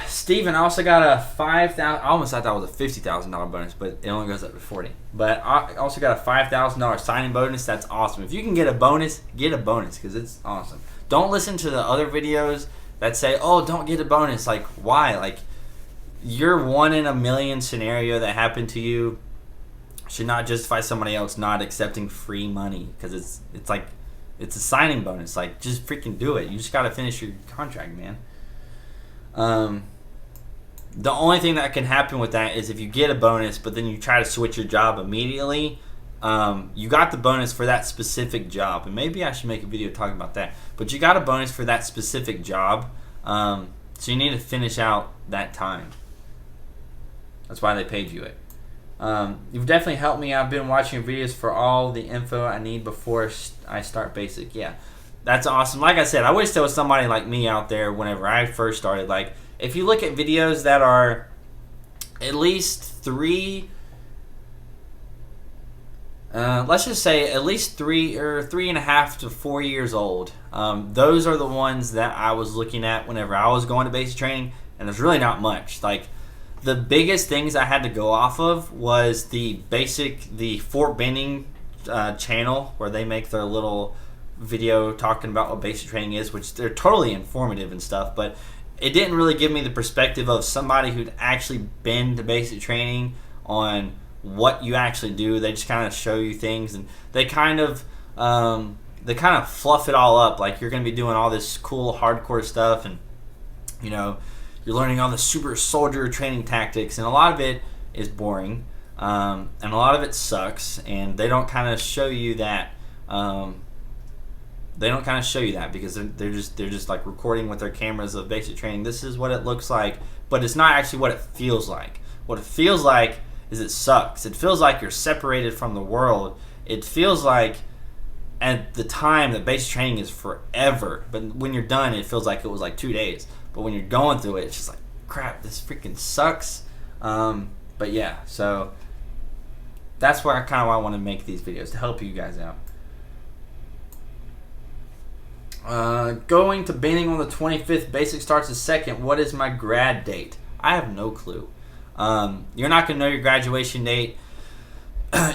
Steven, I also got a $5,000. I almost thought that was a $50,000 bonus, but it only goes up to 40. But I also got a $5,000 signing bonus. That's awesome. If you can get a bonus, because it's awesome. Don't listen to the other videos that say, "Oh, don't get a bonus." Like, why? Like, your 1 in a million scenario that happened to you should not justify somebody else not accepting free money, because it's like, it's a signing bonus. Like, just freaking do it. You just got to finish your contract, man. The only thing that can happen with that is if you get a bonus, but then you try to switch your job immediately. You got the bonus for that specific job, and maybe I should make a video talking about that. But you got a bonus for that specific job, so you need to finish out that time. That's why they paid you it. You've definitely helped me. I've been watching videos for all the info I need before I start basic. Yeah, that's awesome. Like I said, I wish there was somebody like me out there whenever I first started. Like, if you look at videos that are at least let's just say at least 3 or 3.5 to 4 years old, those are the ones that I was looking at whenever I was going to basic training, and there's really not much. Like, the biggest things I had to go off of was the Fort Benning channel, where they make their little video talking about what basic training is, which they're totally informative and stuff, but it didn't really give me the perspective of somebody who'd actually been to basic training on what you actually do. They just kind of show you things, and they kind of fluff it all up, like you're going to be doing all this cool hardcore stuff, and you know, you're learning all the super soldier training tactics, and a lot of it is boring, and a lot of it sucks, and they don't kind of show you that. Because they're just like recording with their cameras of basic training. This is what it looks like, but it's not actually what it feels like. What it feels like is it sucks. It feels like you're separated from the world. It feels like at the time that basic training is forever, but when you're done, it feels like it was like 2 days. But when you're going through it, it's just like, crap, this freaking sucks. But yeah, so that's why I want to make these videos, to help you guys out. Going to Benning on the 25th. Basic starts the 2nd. What is my grad date? I have no clue. You're not going to know your graduation date.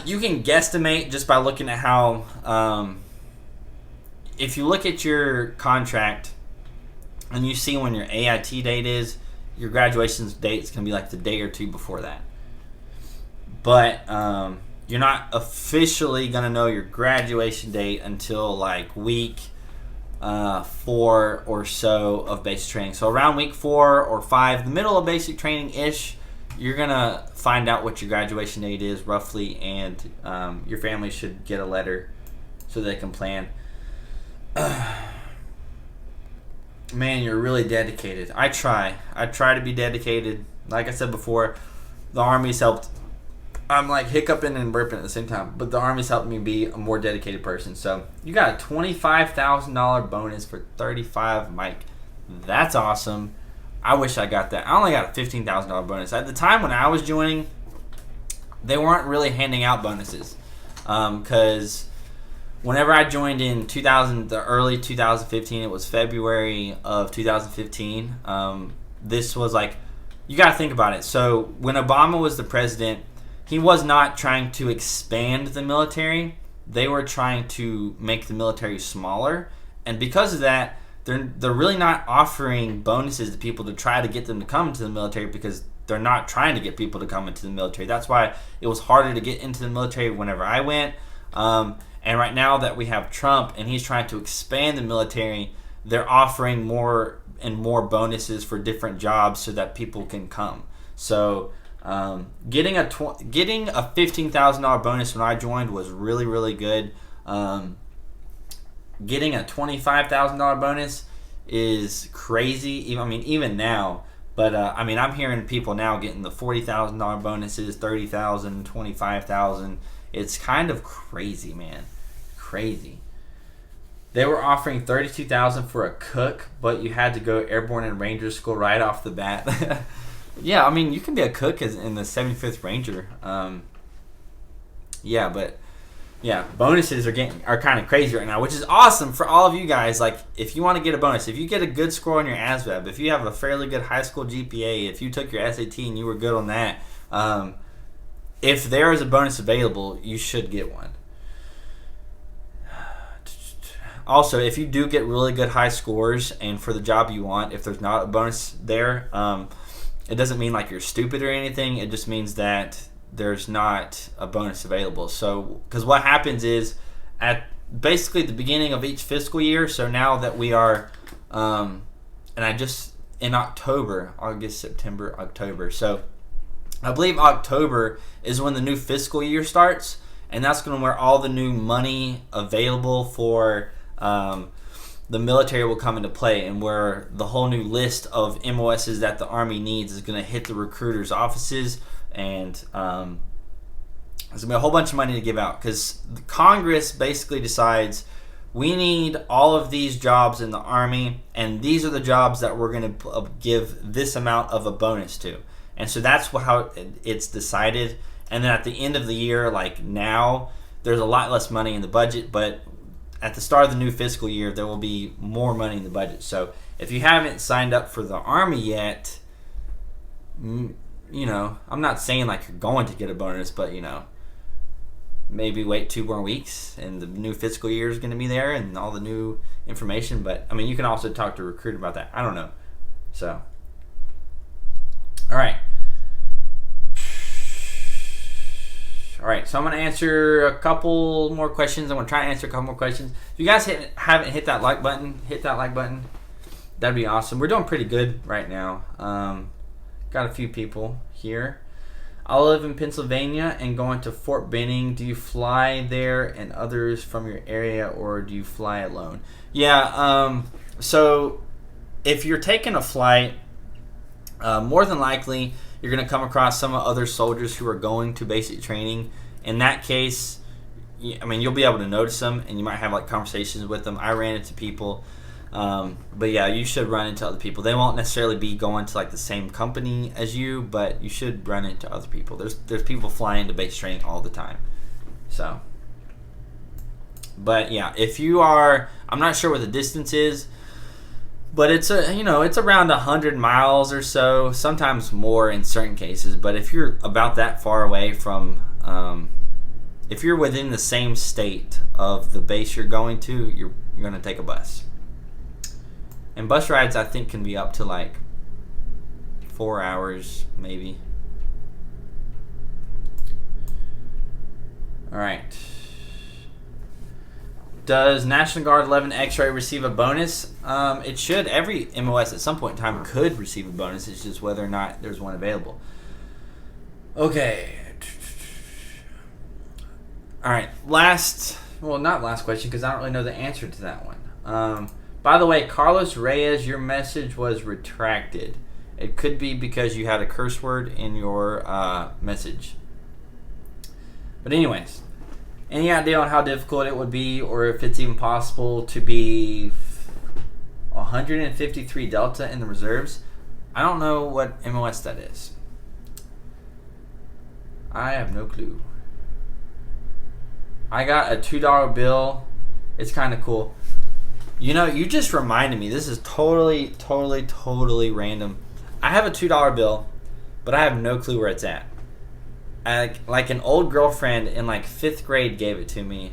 You can guesstimate just by looking at how, if you look at your contract and you see when your AIT date is, your graduation date is going to be like the day or two before that. But you're not officially going to know your graduation date until like week 4 or so of basic training. So around week 4 or 5, the middle of basic training-ish, you're going to find out what your graduation date is roughly, and your family should get a letter so they can plan. Man, you're really dedicated. I try to be dedicated. Like I said before, the Army's helped. I'm like hiccuping and burping at the same time, but the Army's helped me be a more dedicated person. So you got a $25,000 bonus for 35, Mike. That's awesome. I wish I got that. I only got a $15,000 bonus. At the time when I was joining, they weren't really handing out bonuses, because whenever I joined in the early 2015, it was February of 2015. This was like, you got to think about it. So when Obama was the president, he was not trying to expand the military. They were trying to make the military smaller, and because of that, they're really not offering bonuses to people to try to get them to come into the military, because they're not trying to get people to come into the military. That's why it was harder to get into the military whenever I went. And right now that we have Trump and he's trying to expand the military, they're offering more and more bonuses for different jobs so that people can come. So getting a $15,000 bonus when I joined was really, really good. Getting a $25,000 bonus is crazy. Even now. But I'm hearing people now getting the $40,000 bonuses, $30,000, $25,000. It's kind of crazy, man. Crazy. They were offering $32,000 for a cook, but you had to go airborne and ranger school right off the bat. Yeah, you can be a cook in the 75th Ranger. Bonuses are kind of crazy right now, which is awesome for all of you guys. Like, if you want to get a bonus, if you get a good score on your ASVAB, if you have a fairly good high school GPA, if you took your SAT and you were good on that, if there is a bonus available, you should get one. Also, if you do get really good high scores and for the job you want, if there's not a bonus there, it doesn't mean like you're stupid or anything. It just means that there's not a bonus available. So, because what happens is at basically the beginning of each fiscal year, so now that we are, in October, August, September, October. So I believe October is when the new fiscal year starts, and that's going to where all the new money available for the military will come into play, and where the whole new list of MOSs that the Army needs is going to hit the recruiters' offices, and there's going to be a whole bunch of money to give out, because Congress basically decides we need all of these jobs in the Army, and these are the jobs that we're going to give this amount of a bonus to. And so that's how it's decided. And then at the end of the year, like now, there's a lot less money in the budget, but at the start of the new fiscal year, there will be more money in the budget. So if you haven't signed up for the Army yet, I'm not saying like you're going to get a bonus, but maybe wait 2 more weeks and the new fiscal year is going to be there and all the new information. But you can also talk to a recruiter about that. I don't know. So, all right. So I'm going to answer a couple more questions. I'm going to try to answer a couple more questions. If you guys haven't hit that like button, hit that like button. That'd be awesome. We're doing pretty good right now. Got a few people here. I live in Pennsylvania and going to Fort Benning. Do you fly there and others from your area, or do you fly alone? Yeah, so if you're taking a flight, more than likely you're going to come across some other soldiers who are going to basic training. In that case, you'll be able to notice them, and you might have like conversations with them. I ran into people But yeah, you should run into other people. They won't necessarily be going to like the same company as you, but you should run into other people. There's people flying to base training all the time. So, but yeah, if you are, I'm not sure what the distance is, but it's it's around 100 miles or so, sometimes more in certain cases. But if you're about that far away from, if you're within the same state of the base you're going to, you're going to take a bus. And bus rides, I think, can be up to like 4 hours, maybe. All right. Does National Guard 11 X-Ray receive a bonus? It should. Every MOS at some point in time could receive a bonus. It's just whether or not there's one available. Okay. All right. Not last question, because I don't really know the answer to that one. By the way, Carlos Reyes, your message was retracted. It could be because you had a curse word in your message. But anyways, any idea on how difficult it would be, or if it's even possible to be 153 Delta in the reserves? I don't know what MOS that is. I have no clue. I got a $2 bill. It's kind of cool. You just reminded me. This is totally random. I have a $2 bill, but I have no clue where it's at. Like an old girlfriend in like 5th grade gave it to me,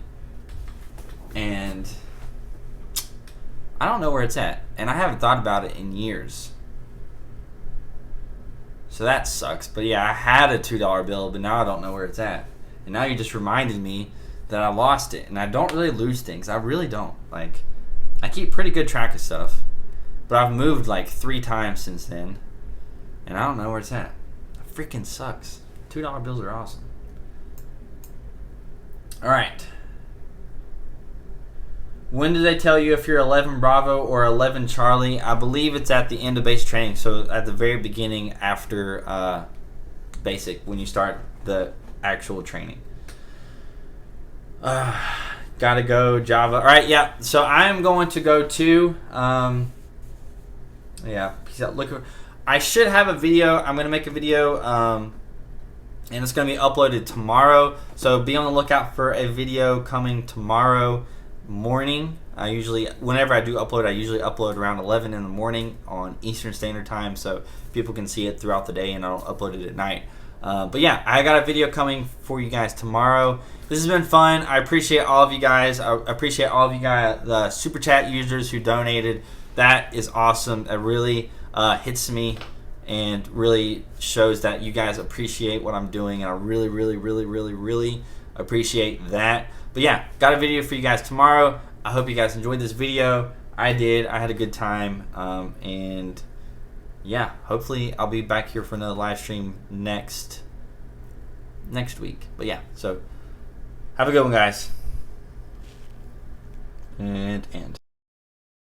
and I don't know where it's at, and I haven't thought about it in years. So that sucks. But yeah, I had a $2 bill, but now I don't know where it's at. And now you just reminded me that I lost it, and I don't really lose things. I really don't. Like, I keep pretty good track of stuff, but I've moved like 3 times since then, and I don't know where it's at. It freaking sucks. $2 bills are awesome. All right. When do they tell you if you're 11 Bravo or 11 Charlie? I believe it's at the end of base training, so at the very beginning after basic, when you start the actual training. Gotta go, Java. All right, yeah. So I'm going to go too. Yeah. Peace out. I should have a video. I'm gonna make a video. And it's going to be uploaded tomorrow. So be on the lookout for a video coming tomorrow morning. Whenever I do upload, I usually upload around 11 in the morning on Eastern Standard Time, so people can see it throughout the day, and I'll upload it at night. But yeah, I got a video coming for you guys tomorrow. This has been fun. I appreciate all of you guys. I appreciate all of you guys, the Super Chat users who donated. That is awesome. It really hits me and really shows that you guys appreciate what I'm doing, and I really appreciate that. But yeah, got a video for you guys tomorrow. I hope you guys enjoyed this video. I did. I had a good time, and yeah, hopefully I'll be back here for another live stream next week. But yeah, so have a good one, guys, and